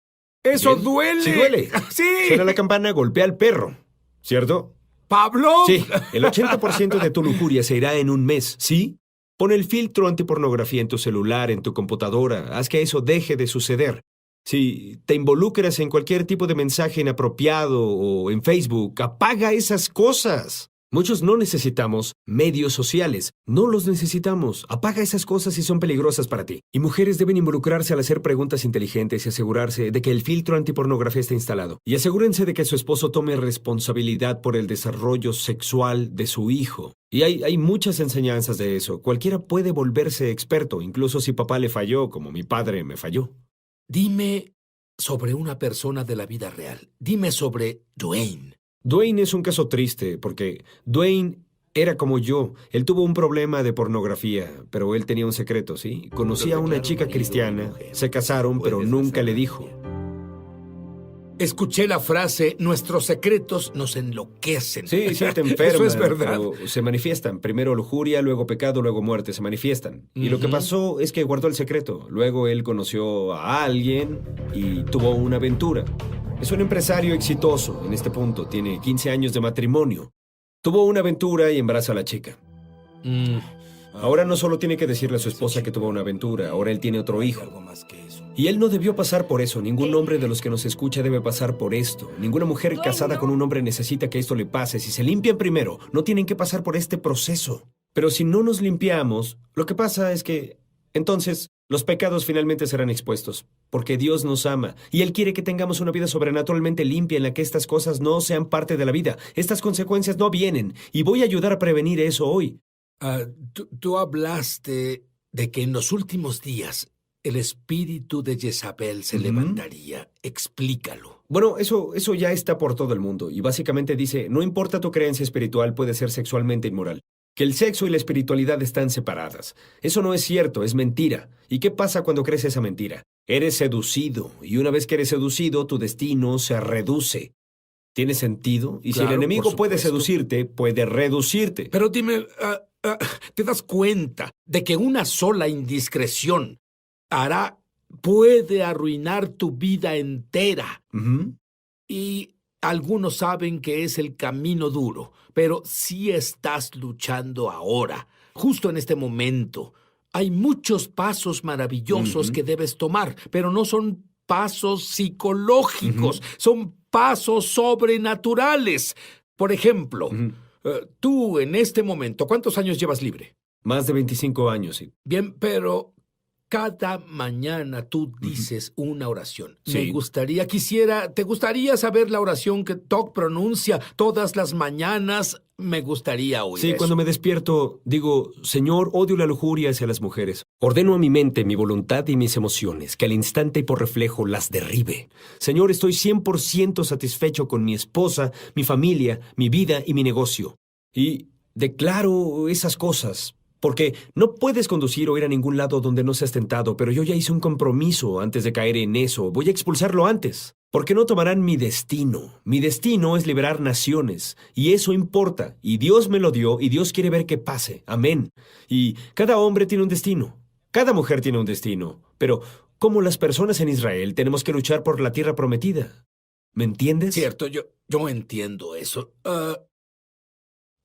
[SPEAKER 1] ¡Eso
[SPEAKER 6] Bien.
[SPEAKER 1] duele!
[SPEAKER 6] Sí duele.
[SPEAKER 1] ¡Sí!
[SPEAKER 6] Suena la campana, golpea al perro. ¿Cierto?
[SPEAKER 1] ¡Pablo!
[SPEAKER 6] Sí, el 80% de tu lujuria se irá en un mes, ¿sí? Pon el filtro antipornografía en tu celular, en tu computadora. Haz que eso deje de suceder. Si te involucras en cualquier tipo de mensaje inapropiado o en Facebook, apaga esas cosas. Muchos no necesitamos medios sociales. No los necesitamos. Apaga esas cosas si son peligrosas para ti. Y mujeres deben involucrarse al hacer preguntas inteligentes y asegurarse de que el filtro antipornografía esté instalado. Y asegúrense de que su esposo tome responsabilidad por el desarrollo sexual de su hijo. Y hay muchas enseñanzas de eso. Cualquiera puede volverse experto, incluso si papá le falló, como mi padre me falló.
[SPEAKER 1] Dime sobre una persona de la vida real. Dime sobre Dwayne.
[SPEAKER 6] Dwayne es un caso triste porque Dwayne era como yo. Él tuvo un problema de pornografía, pero él tenía un secreto, ¿sí? Conocía a una chica cristiana, se casaron, pero nunca le dijo.
[SPEAKER 1] Escuché la frase, nuestros secretos nos enloquecen.
[SPEAKER 6] Sí, te enferman.
[SPEAKER 1] Eso es verdad.
[SPEAKER 6] Pero se manifiestan. Primero lujuria, luego pecado, luego muerte. Se manifiestan. Y lo que pasó es que guardó el secreto. Luego él conoció a alguien y tuvo una aventura. Es un empresario exitoso en este punto. Tiene 15 años de matrimonio. Tuvo una aventura y embaraza a la chica. Ahora no solo tiene que decirle a su esposa que tuvo una aventura, ahora él tiene otro hijo. Y él no debió pasar por eso. Ningún hombre de los que nos escucha debe pasar por esto. Ninguna mujer casada con un hombre necesita que esto le pase. Si se limpian primero, no tienen que pasar por este proceso. Pero si no nos limpiamos, lo que pasa es que entonces los pecados finalmente serán expuestos. Porque Dios nos ama y Él quiere que tengamos una vida sobrenaturalmente limpia en la que estas cosas no sean parte de la vida. Estas consecuencias no vienen y voy a ayudar a prevenir eso hoy.
[SPEAKER 1] Tú hablaste de que en los últimos días el espíritu de Jezabel se levantaría. Explícalo.
[SPEAKER 6] Bueno, eso ya está por todo el mundo y básicamente dice, no importa tu creencia espiritual, puede ser sexualmente inmoral. Que el sexo y la espiritualidad están separadas. Eso no es cierto, es mentira. ¿Y qué pasa cuando crees esa mentira? Eres seducido y una vez que eres seducido, tu destino se reduce. ¿Tiene sentido? Y
[SPEAKER 1] Claro,
[SPEAKER 6] si el enemigo
[SPEAKER 1] por
[SPEAKER 6] puede
[SPEAKER 1] supuesto.
[SPEAKER 6] seducirte, puede reducirte.
[SPEAKER 1] Pero dime, ¿te das cuenta de que una sola indiscreción puede arruinar tu vida entera? Y algunos saben que es el camino duro, pero si estás luchando ahora, justo en este momento. Hay muchos pasos maravillosos que debes tomar, pero no son pasos psicológicos, son pasos sobrenaturales. Por ejemplo, tú en este momento, ¿cuántos años llevas libre?
[SPEAKER 6] Más de 25 años, sí.
[SPEAKER 1] Bien, pero cada mañana tú dices una oración.
[SPEAKER 6] Sí.
[SPEAKER 1] ¿Te gustaría saber la oración que Doc pronuncia todas las mañanas? Me gustaría oír
[SPEAKER 6] Sí,
[SPEAKER 1] eso.
[SPEAKER 6] cuando me despierto, digo, Señor, odio la lujuria hacia las mujeres. Ordeno a mi mente, mi voluntad y mis emociones, que al instante y por reflejo las derribe. Señor, estoy 100% satisfecho con mi esposa, mi familia, mi vida y mi negocio. Y declaro esas cosas. Porque no puedes conducir o ir a ningún lado donde no seas tentado, pero yo ya hice un compromiso antes de caer en eso. Voy a expulsarlo antes. Porque no tomarán mi destino. Mi destino es liberar naciones. Y eso importa. Y Dios me lo dio y Dios quiere ver que pase. Amén. Y cada hombre tiene un destino. Cada mujer tiene un destino. Pero, como las personas en Israel, tenemos que luchar por la tierra prometida. ¿Me entiendes?
[SPEAKER 1] Cierto, yo entiendo eso.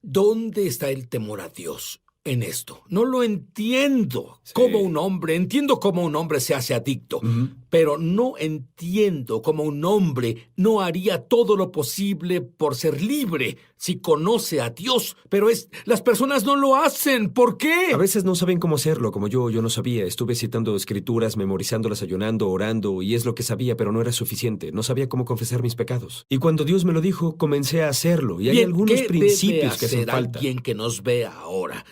[SPEAKER 1] ¿Dónde está el temor a Dios en esto? No lo entiendo.
[SPEAKER 6] Sí.
[SPEAKER 1] Entiendo cómo un hombre se hace adicto, pero no entiendo cómo un hombre no haría todo lo posible por ser libre si conoce a Dios. Pero las personas no lo hacen. ¿Por qué?
[SPEAKER 6] A veces no saben cómo hacerlo, como yo no sabía. Estuve citando escrituras, memorizándolas, ayunando, orando, y es lo que sabía, pero no era suficiente. No sabía cómo confesar mis pecados. Y cuando Dios me lo dijo, comencé a hacerlo. Y hay
[SPEAKER 1] Bien,
[SPEAKER 6] algunos
[SPEAKER 1] ¿qué
[SPEAKER 6] principios
[SPEAKER 1] debe
[SPEAKER 6] que hacen
[SPEAKER 1] hacer
[SPEAKER 6] falta.
[SPEAKER 1] alguien que nos vea ahora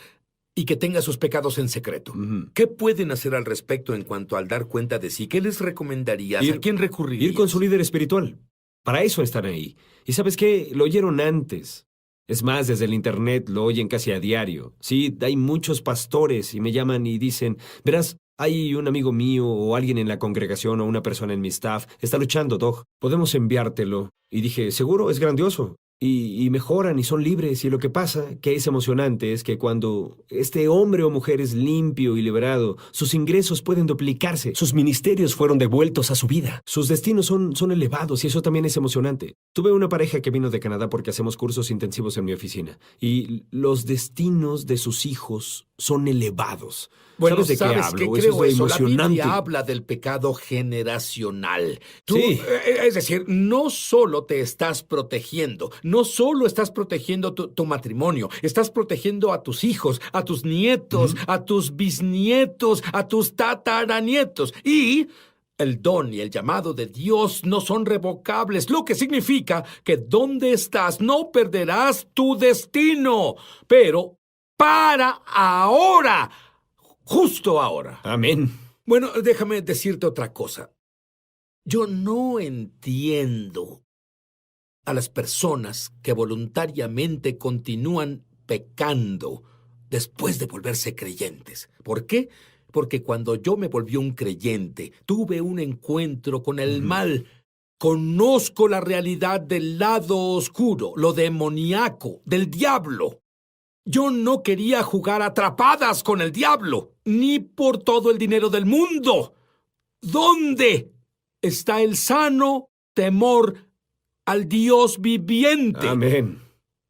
[SPEAKER 1] y que tenga sus pecados en secreto?
[SPEAKER 6] Ujú.
[SPEAKER 1] ¿Qué pueden hacer al respecto en cuanto al dar cuenta de sí? ¿Qué les recomendarías? ¿A quién recurrirías?
[SPEAKER 6] Ir con su líder espiritual. Para eso están ahí. ¿Y sabes qué? Lo oyeron antes. Es más, desde el internet lo oyen casi a diario. Sí, hay muchos pastores y me llaman y dicen, verás, hay un amigo mío o alguien en la congregación o una persona en mi staff. Está luchando, Doc. Podemos enviártelo. Y dije, seguro, es grandioso. Y mejoran y son libres. Y lo que pasa, que es emocionante, es que cuando este hombre o mujer es limpio y liberado, sus ingresos pueden duplicarse. Sus ministerios fueron devueltos a su vida. Sus destinos son elevados y eso también es emocionante. Tuve una pareja que vino de Canadá porque hacemos cursos intensivos en mi oficina. Y los destinos de sus hijos son elevados.
[SPEAKER 1] Bueno,
[SPEAKER 6] ¿Sabes de qué
[SPEAKER 1] ¿sabes
[SPEAKER 6] hablo?
[SPEAKER 1] qué
[SPEAKER 6] Eso
[SPEAKER 1] creo
[SPEAKER 6] es
[SPEAKER 1] eso? La
[SPEAKER 6] emocionante.
[SPEAKER 1] Biblia habla del pecado generacional.
[SPEAKER 6] Sí.
[SPEAKER 1] Es decir, no solo te estás protegiendo, no solo estás protegiendo tu matrimonio, estás protegiendo a tus hijos, a tus nietos, a tus bisnietos, a tus tataranietos. Y el don y el llamado de Dios no son revocables, lo que significa que donde estás no perderás tu destino. Pero para ahora, justo ahora.
[SPEAKER 6] Amén.
[SPEAKER 1] Bueno, déjame decirte otra cosa. Yo no entiendo a las personas que voluntariamente continúan pecando después de volverse creyentes. ¿Por qué? Porque cuando yo me volví un creyente, tuve un encuentro con el mal. Conozco la realidad del lado oscuro, lo demoníaco, del diablo. Yo no quería jugar atrapadas con el diablo, ni por todo el dinero del mundo. ¿Dónde está el sano temor al Dios viviente?
[SPEAKER 6] Amén.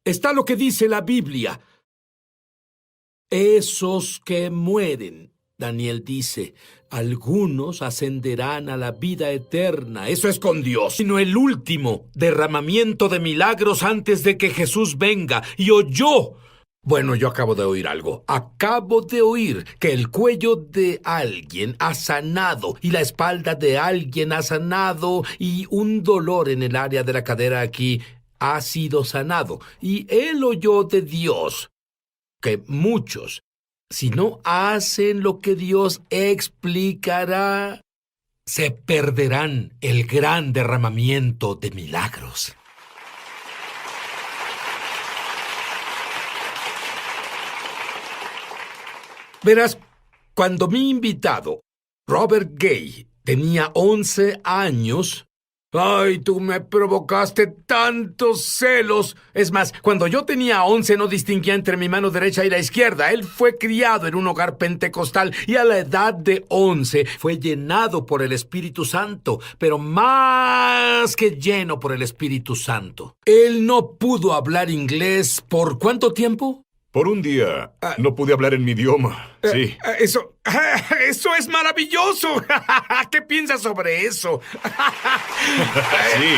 [SPEAKER 1] Está lo que dice la Biblia. Esos que mueren, Daniel dice, algunos ascenderán a la vida eterna. Eso es con Dios. Sino el último derramamiento de milagros antes de que Jesús venga. Y oyó. Bueno, yo acabo de oír algo. Acabo de oír que el cuello de alguien ha sanado y la espalda de alguien ha sanado y un dolor en el área de la cadera aquí ha sido sanado. Y él oyó de Dios que muchos, si no hacen lo que Dios explicará, se perderán el gran derramamiento de milagros. Verás, cuando mi invitado, Robert Gay, tenía 11 años... ¡Ay, tú me provocaste tantos celos! Es más, cuando yo tenía 11 no distinguía entre mi mano derecha y la izquierda. Él fue criado en un hogar pentecostal y a la edad de 11 fue llenado por el Espíritu Santo, pero más que lleno por el Espíritu Santo. Él no pudo hablar inglés ¿por cuánto tiempo?
[SPEAKER 3] Por un día no pude hablar en mi idioma. Sí.
[SPEAKER 1] Eso es maravilloso. ¿Qué piensas sobre eso?
[SPEAKER 3] Sí.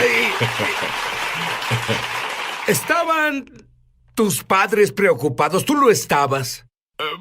[SPEAKER 1] ¿Estaban tus padres preocupados? ¿Tú lo estabas?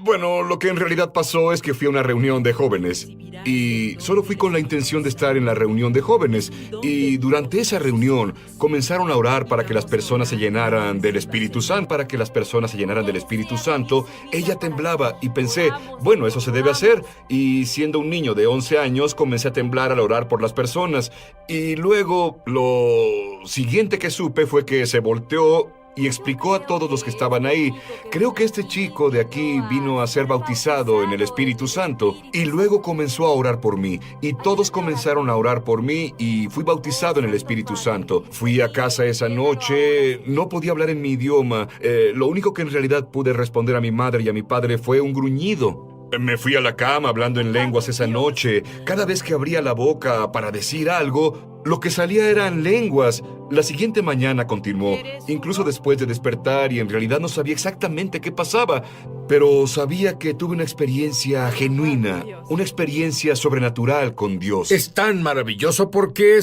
[SPEAKER 3] Bueno, lo que en realidad pasó es que fui a una reunión de jóvenes y solo fui con la intención de estar en la reunión de jóvenes y durante esa reunión comenzaron a orar para que las personas se llenaran del Espíritu Santo. Para que las personas se llenaran del Espíritu Santo, ella temblaba y pensé, bueno, eso se debe hacer. Y siendo un niño de 11 años, comencé a temblar al orar por las personas. Y luego, lo siguiente que supe fue que se volteó y explicó a todos los que estaban ahí, creo que este chico de aquí vino a ser bautizado en el Espíritu Santo. Y luego comenzó a orar por mí, y todos comenzaron a orar por mí, y fui bautizado en el Espíritu Santo. Fui a casa esa noche, no podía hablar en mi idioma. Lo único que en realidad pude responder a mi madre y a mi padre fue un gruñido. Me fui a la cama hablando en lenguas esa noche. Cada vez que abría la boca para decir algo, lo que salía eran lenguas. La siguiente mañana continuó, incluso después de despertar, y en realidad no sabía exactamente qué pasaba, pero sabía que tuve una experiencia genuina, una experiencia sobrenatural con Dios.
[SPEAKER 1] Es tan maravilloso porque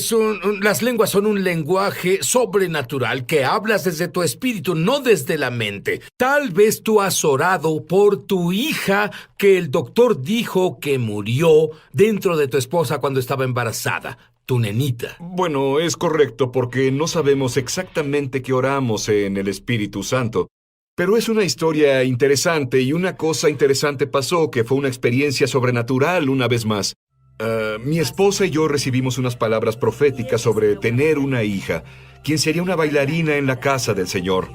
[SPEAKER 1] las lenguas son un lenguaje sobrenatural que hablas desde tu espíritu, no desde la mente. Tal vez tú has orado por tu hija que el doctor dijo que murió dentro de tu esposa cuando estaba embarazada. Tu nenita.
[SPEAKER 3] Bueno, es correcto porque no sabemos exactamente qué oramos en el Espíritu Santo. Pero es una historia interesante y una cosa interesante pasó que fue una experiencia sobrenatural una vez más. Mi esposa y yo recibimos unas palabras proféticas sobre tener una hija, quien sería una bailarina en la casa del Señor.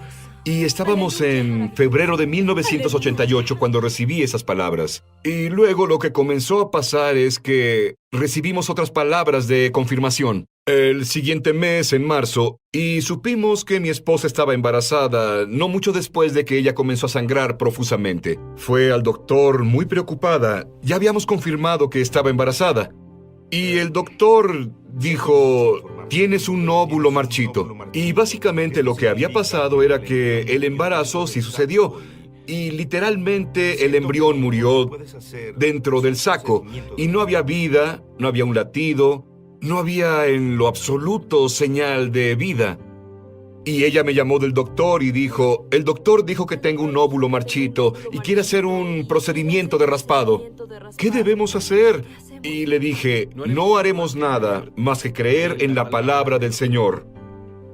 [SPEAKER 3] Y estábamos en febrero de 1988 cuando recibí esas palabras. Y luego lo que comenzó a pasar es que recibimos otras palabras de confirmación. El siguiente mes, en marzo, y supimos que mi esposa estaba embarazada no mucho después de que ella comenzó a sangrar profusamente. Fue al doctor muy preocupada. Ya habíamos confirmado que estaba embarazada. Y el doctor dijo, tienes un óvulo marchito. Y básicamente lo que había pasado era que el embarazo sí sucedió. Y literalmente el embrión murió dentro del saco. Y no había vida, no había un latido, no había en lo absoluto señal de vida. Y ella me llamó del doctor y dijo, el doctor dijo que tengo un óvulo marchito y quiere hacer un procedimiento de raspado. ¿Qué debemos hacer? Y le dije, no haremos nada más que creer en la palabra del Señor.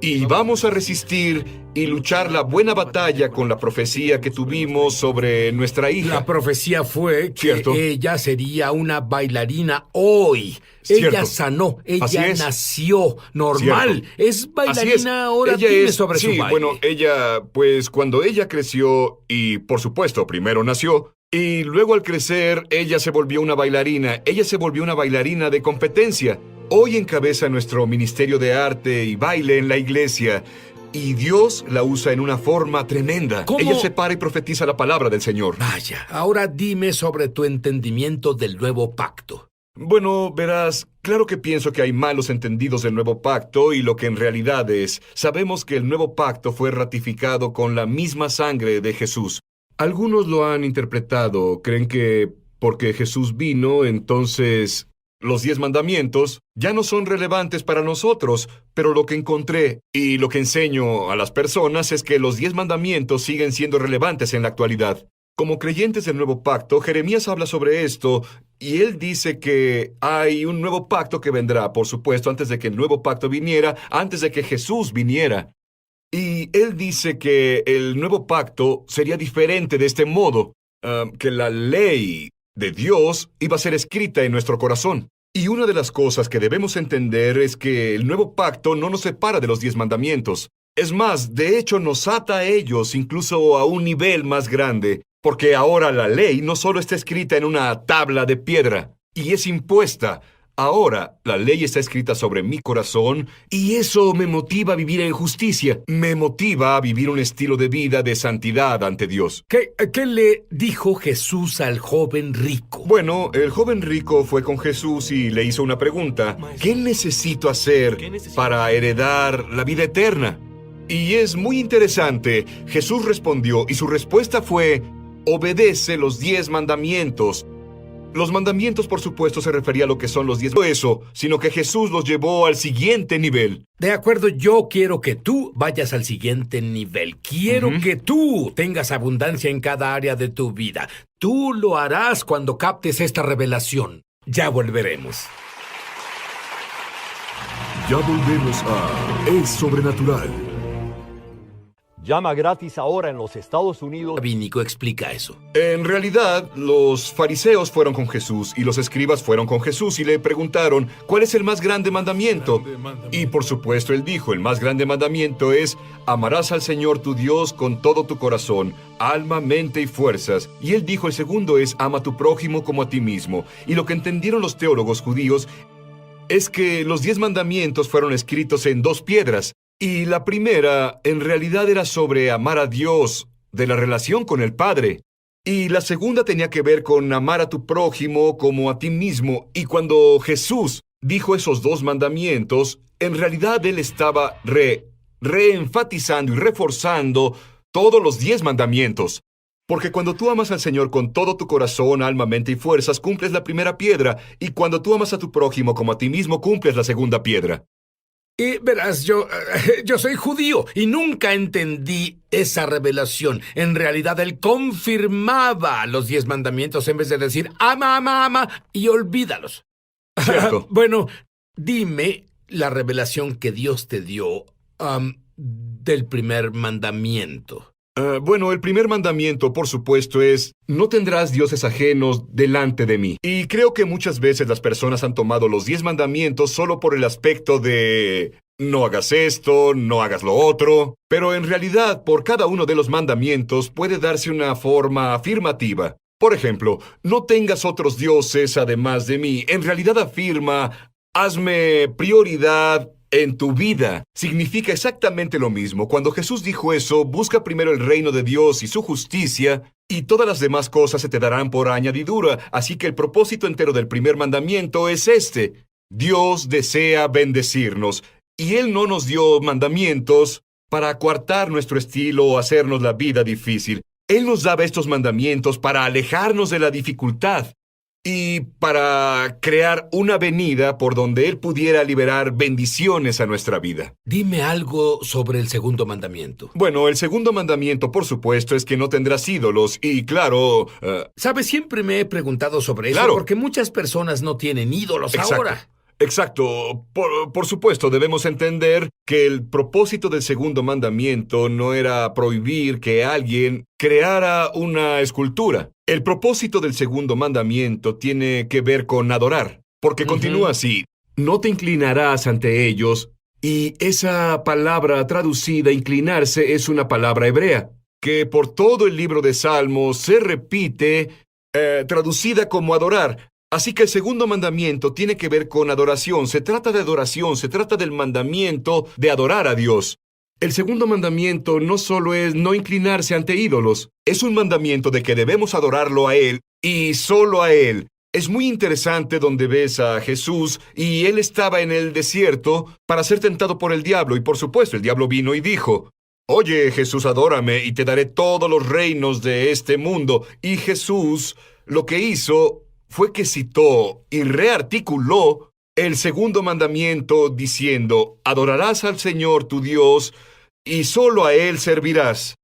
[SPEAKER 3] Y vamos a resistir y luchar la buena batalla con la profecía que tuvimos sobre nuestra hija.
[SPEAKER 1] La profecía fue que
[SPEAKER 3] Cierto.
[SPEAKER 1] ella sería una bailarina hoy.
[SPEAKER 3] Cierto.
[SPEAKER 1] Ella sanó,
[SPEAKER 3] Así
[SPEAKER 1] ella
[SPEAKER 3] es.
[SPEAKER 1] nació normal.
[SPEAKER 3] Cierto.
[SPEAKER 1] Es bailarina
[SPEAKER 3] Así es.
[SPEAKER 1] ahora.
[SPEAKER 3] Ella
[SPEAKER 1] Dime
[SPEAKER 3] es,
[SPEAKER 1] sobre
[SPEAKER 3] sí,
[SPEAKER 1] su baile.
[SPEAKER 3] bueno, ella, pues cuando ella creció y por supuesto primero nació y luego al crecer ella se volvió una bailarina. Ella se volvió una bailarina de competencia. Hoy encabeza nuestro ministerio de arte y baile en la iglesia. Y Dios la usa en una forma tremenda.
[SPEAKER 1] ¿Cómo?
[SPEAKER 3] Ella se para y profetiza la palabra del Señor.
[SPEAKER 1] Vaya, ahora dime sobre tu entendimiento del nuevo pacto.
[SPEAKER 3] Bueno, verás, claro que pienso que hay malos entendidos del nuevo pacto y lo que en realidad es, sabemos que el nuevo pacto fue ratificado con la misma sangre de Jesús. Algunos lo han interpretado, creen que porque Jesús vino, entonces los 10 mandamientos ya no son relevantes para nosotros, pero lo que encontré y lo que enseño a las personas es que los 10 mandamientos siguen siendo relevantes en la actualidad. Como creyentes del nuevo pacto, Jeremías habla sobre esto y él dice que hay un nuevo pacto que vendrá, por supuesto, antes de que el nuevo pacto viniera, antes de que Jesús viniera. Y él dice que el nuevo pacto sería diferente de este modo, que la ley de Dios iba a ser escrita en nuestro corazón. Y una de las cosas que debemos entender es que el nuevo pacto no nos separa de los 10 mandamientos. Es más, de hecho nos ata a ellos incluso a un nivel más grande, porque ahora la ley no solo está escrita en una tabla de piedra, y es impuesta. Ahora, la ley está escrita sobre mi corazón y eso me motiva a vivir en justicia. Me motiva a vivir un estilo de vida de santidad ante Dios.
[SPEAKER 1] ¿Qué le dijo Jesús al joven rico?
[SPEAKER 3] Bueno, el joven rico fue con Jesús y le hizo una pregunta. ¿Qué necesito hacer para heredar la vida eterna? Y es muy interesante. Jesús respondió y su respuesta fue: obedece los 10 mandamientos. Los mandamientos, por supuesto, se refería a lo que son los 10. No eso, sino que Jesús los llevó al siguiente nivel.
[SPEAKER 1] De acuerdo, yo quiero que tú vayas al siguiente nivel. Quiero que tú tengas abundancia en cada área de tu vida. Tú lo harás cuando captes esta revelación. Ya volveremos.
[SPEAKER 3] Ya volvemos a Es Sobrenatural.
[SPEAKER 9] Llama gratis ahora en los Estados Unidos.
[SPEAKER 1] Rabínico, explica eso.
[SPEAKER 3] En realidad, los fariseos fueron con Jesús y los escribas fueron con Jesús y le preguntaron, ¿cuál es el más grande mandamiento? Y por supuesto él dijo, el más grande mandamiento es, amarás al Señor tu Dios con todo tu corazón, alma, mente y fuerzas. Y él dijo, el segundo es, ama a tu prójimo como a ti mismo. Y lo que entendieron los teólogos judíos es que los 10 mandamientos fueron escritos en 2 piedras. Y la primera, en realidad, era sobre amar a Dios, de la relación con el Padre. Y la segunda tenía que ver con amar a tu prójimo como a ti mismo. Y cuando Jesús dijo esos 2 mandamientos, en realidad Él estaba reenfatizando y reforzando todos los 10 mandamientos. Porque cuando tú amas al Señor con todo tu corazón, alma, mente y fuerzas, cumples la primera piedra. Y cuando tú amas a tu prójimo como a ti mismo, cumples la segunda piedra.
[SPEAKER 1] Y verás, yo soy judío y nunca entendí esa revelación. En realidad, él confirmaba los 10 mandamientos en vez de decir, ama, ama, ama, y olvídalos.
[SPEAKER 3] Cierto.
[SPEAKER 1] Bueno, dime la revelación que Dios te dio del primer mandamiento.
[SPEAKER 3] Bueno, el primer mandamiento, por supuesto, es no tendrás dioses ajenos delante de mí. Y creo que muchas veces las personas han tomado los 10 mandamientos solo por el aspecto de no hagas esto, no hagas lo otro. Pero en realidad, por cada uno de los mandamientos puede darse una forma afirmativa. Por ejemplo, no tengas otros dioses además de mí. En realidad afirma, hazme prioridad en tu vida. Significa exactamente lo mismo. Cuando Jesús dijo eso, busca primero el reino de Dios y su justicia, y todas las demás cosas se te darán por añadidura. Así que el propósito entero del primer mandamiento es este. Dios desea bendecirnos, y Él no nos dio mandamientos para coartar nuestro estilo o hacernos la vida difícil. Él nos daba estos mandamientos para alejarnos de la dificultad y para crear una avenida por donde Él pudiera liberar bendiciones a nuestra vida.
[SPEAKER 1] Dime algo sobre el segundo mandamiento.
[SPEAKER 3] Bueno, el segundo mandamiento, por supuesto, es que no tendrás ídolos. Y claro...
[SPEAKER 1] ¿Sabes? Siempre me he preguntado sobre eso
[SPEAKER 3] Claro.
[SPEAKER 1] porque muchas personas no tienen ídolos
[SPEAKER 3] Exacto.
[SPEAKER 1] ahora.
[SPEAKER 3] Exacto. Por supuesto, debemos entender que el propósito del segundo mandamiento no era prohibir que alguien creara una escultura. El propósito del segundo mandamiento tiene que ver con adorar, porque continúa así: no te inclinarás ante ellos, y esa palabra traducida, inclinarse, es una palabra hebrea, que por todo el libro de Salmos se repite, traducida como adorar. Así que el segundo mandamiento tiene que ver con adoración. Se trata de adoración, se trata del mandamiento de adorar a Dios. El segundo mandamiento no solo es no inclinarse ante ídolos, es un mandamiento de que debemos adorarlo a Él y solo a Él. Es muy interesante donde ves a Jesús y Él estaba en el desierto para ser tentado por el diablo, y por supuesto el diablo vino y dijo: Oye, Jesús, adórame y te daré todos los reinos de este mundo. Y Jesús lo que hizo fue que citó y rearticuló el segundo mandamiento diciendo: adorarás al Señor tu Dios y solo a Él servirás.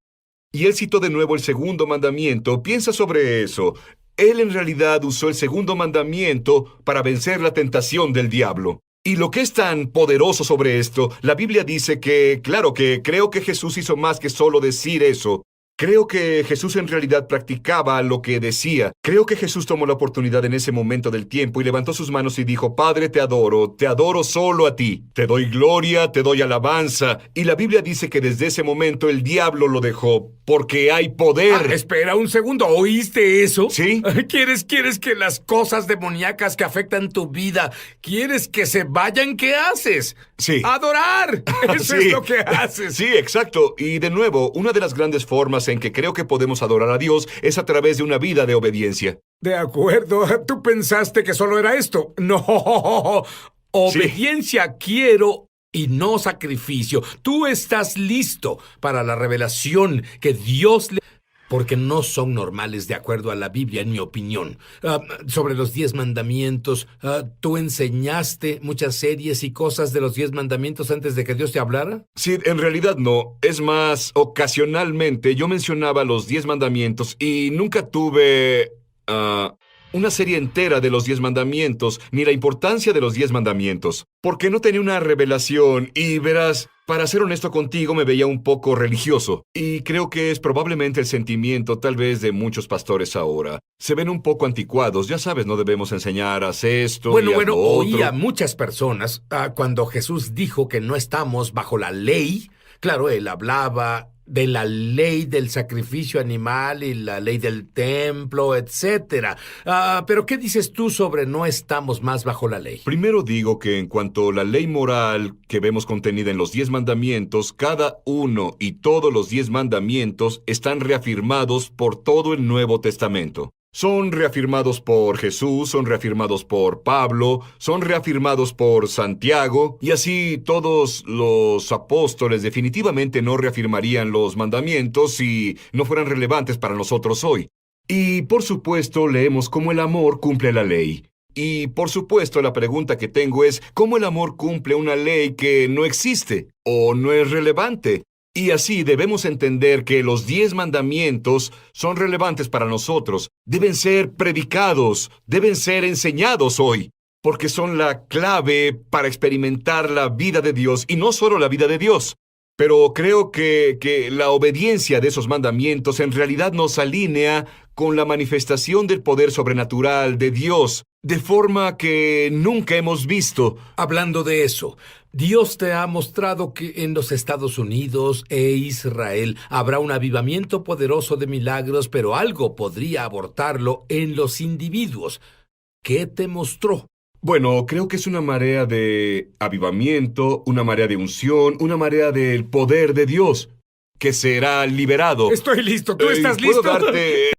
[SPEAKER 3] Y él citó de nuevo el segundo mandamiento. Piensa sobre eso. Él en realidad usó el segundo mandamiento para vencer la tentación del diablo. Y lo que es tan poderoso sobre esto, la Biblia dice que, claro, que creo que Jesús hizo más que solo decir eso. Creo que Jesús en realidad practicaba lo que decía. Creo que Jesús tomó la oportunidad en ese momento del tiempo y levantó sus manos y dijo: Padre, te adoro solo a ti. Te doy gloria, te doy alabanza. Y la Biblia dice que desde ese momento el diablo lo dejó, porque hay poder.
[SPEAKER 1] Espera un segundo, ¿oíste eso?
[SPEAKER 3] ¿Sí?
[SPEAKER 1] ¿Quieres que las cosas demoníacas que afectan tu vida, quieres que se vayan? ¿Qué haces?
[SPEAKER 3] Sí.
[SPEAKER 1] ¡Adorar! Eso
[SPEAKER 3] Sí.
[SPEAKER 1] es lo que haces.
[SPEAKER 3] Sí, exacto. Y de nuevo, una de las grandes formas en que creo que podemos adorar a Dios es a través de una vida de obediencia.
[SPEAKER 1] De acuerdo, tú pensaste que solo era esto. No, obediencia quiero y no sacrificio. Tú estás listo para la revelación que Dios le... Porque no son normales de acuerdo a la Biblia, en mi opinión. Sobre los 10 mandamientos, ¿tú enseñaste muchas series y cosas de los 10 mandamientos antes de que Dios te hablara?
[SPEAKER 3] Sí, en realidad no. Es más, ocasionalmente yo mencionaba los 10 mandamientos y nunca tuve una serie entera de los 10 mandamientos, ni la importancia de los 10 mandamientos, porque no tenía una revelación y verás, para ser honesto contigo, me veía un poco religioso. Y creo que es probablemente el sentimiento tal vez de muchos pastores ahora. Se ven un poco anticuados, ya sabes, no debemos enseñar, haz esto y haz lo otro.
[SPEAKER 1] Oí a muchas personas cuando Jesús dijo que no estamos bajo la ley. Claro, él hablaba de la ley del sacrificio animal y la ley del templo, etc. Pero ¿qué dices tú sobre no estamos más bajo la ley?
[SPEAKER 3] Primero digo que en cuanto a la ley moral que vemos contenida en los 10 mandamientos, cada uno y todos los 10 mandamientos están reafirmados por todo el Nuevo Testamento. Son reafirmados por Jesús, son reafirmados por Pablo, son reafirmados por Santiago, y así todos los apóstoles definitivamente no reafirmarían los mandamientos si no fueran relevantes para nosotros hoy. Y por supuesto leemos cómo el amor cumple la ley. Y por supuesto la pregunta que tengo es, ¿cómo el amor cumple una ley que no existe o no es relevante? Y así debemos entender que los 10 mandamientos son relevantes para nosotros, deben ser predicados, deben ser enseñados hoy, porque son la clave para experimentar la vida de Dios, y no solo la vida de Dios. Pero creo que la obediencia de esos mandamientos en realidad nos alinea con la manifestación del poder sobrenatural de Dios, de forma que nunca hemos visto.
[SPEAKER 1] Hablando de eso, Dios te ha mostrado que en los Estados Unidos e Israel habrá un avivamiento poderoso de milagros, pero algo podría abortarlo en los individuos. ¿Qué te mostró?
[SPEAKER 3] Bueno, creo que es una marea de avivamiento, una marea de unción, una marea del poder de Dios, que será liberado.
[SPEAKER 1] Estoy listo, ¿tú estás listo?
[SPEAKER 3] Puedo darte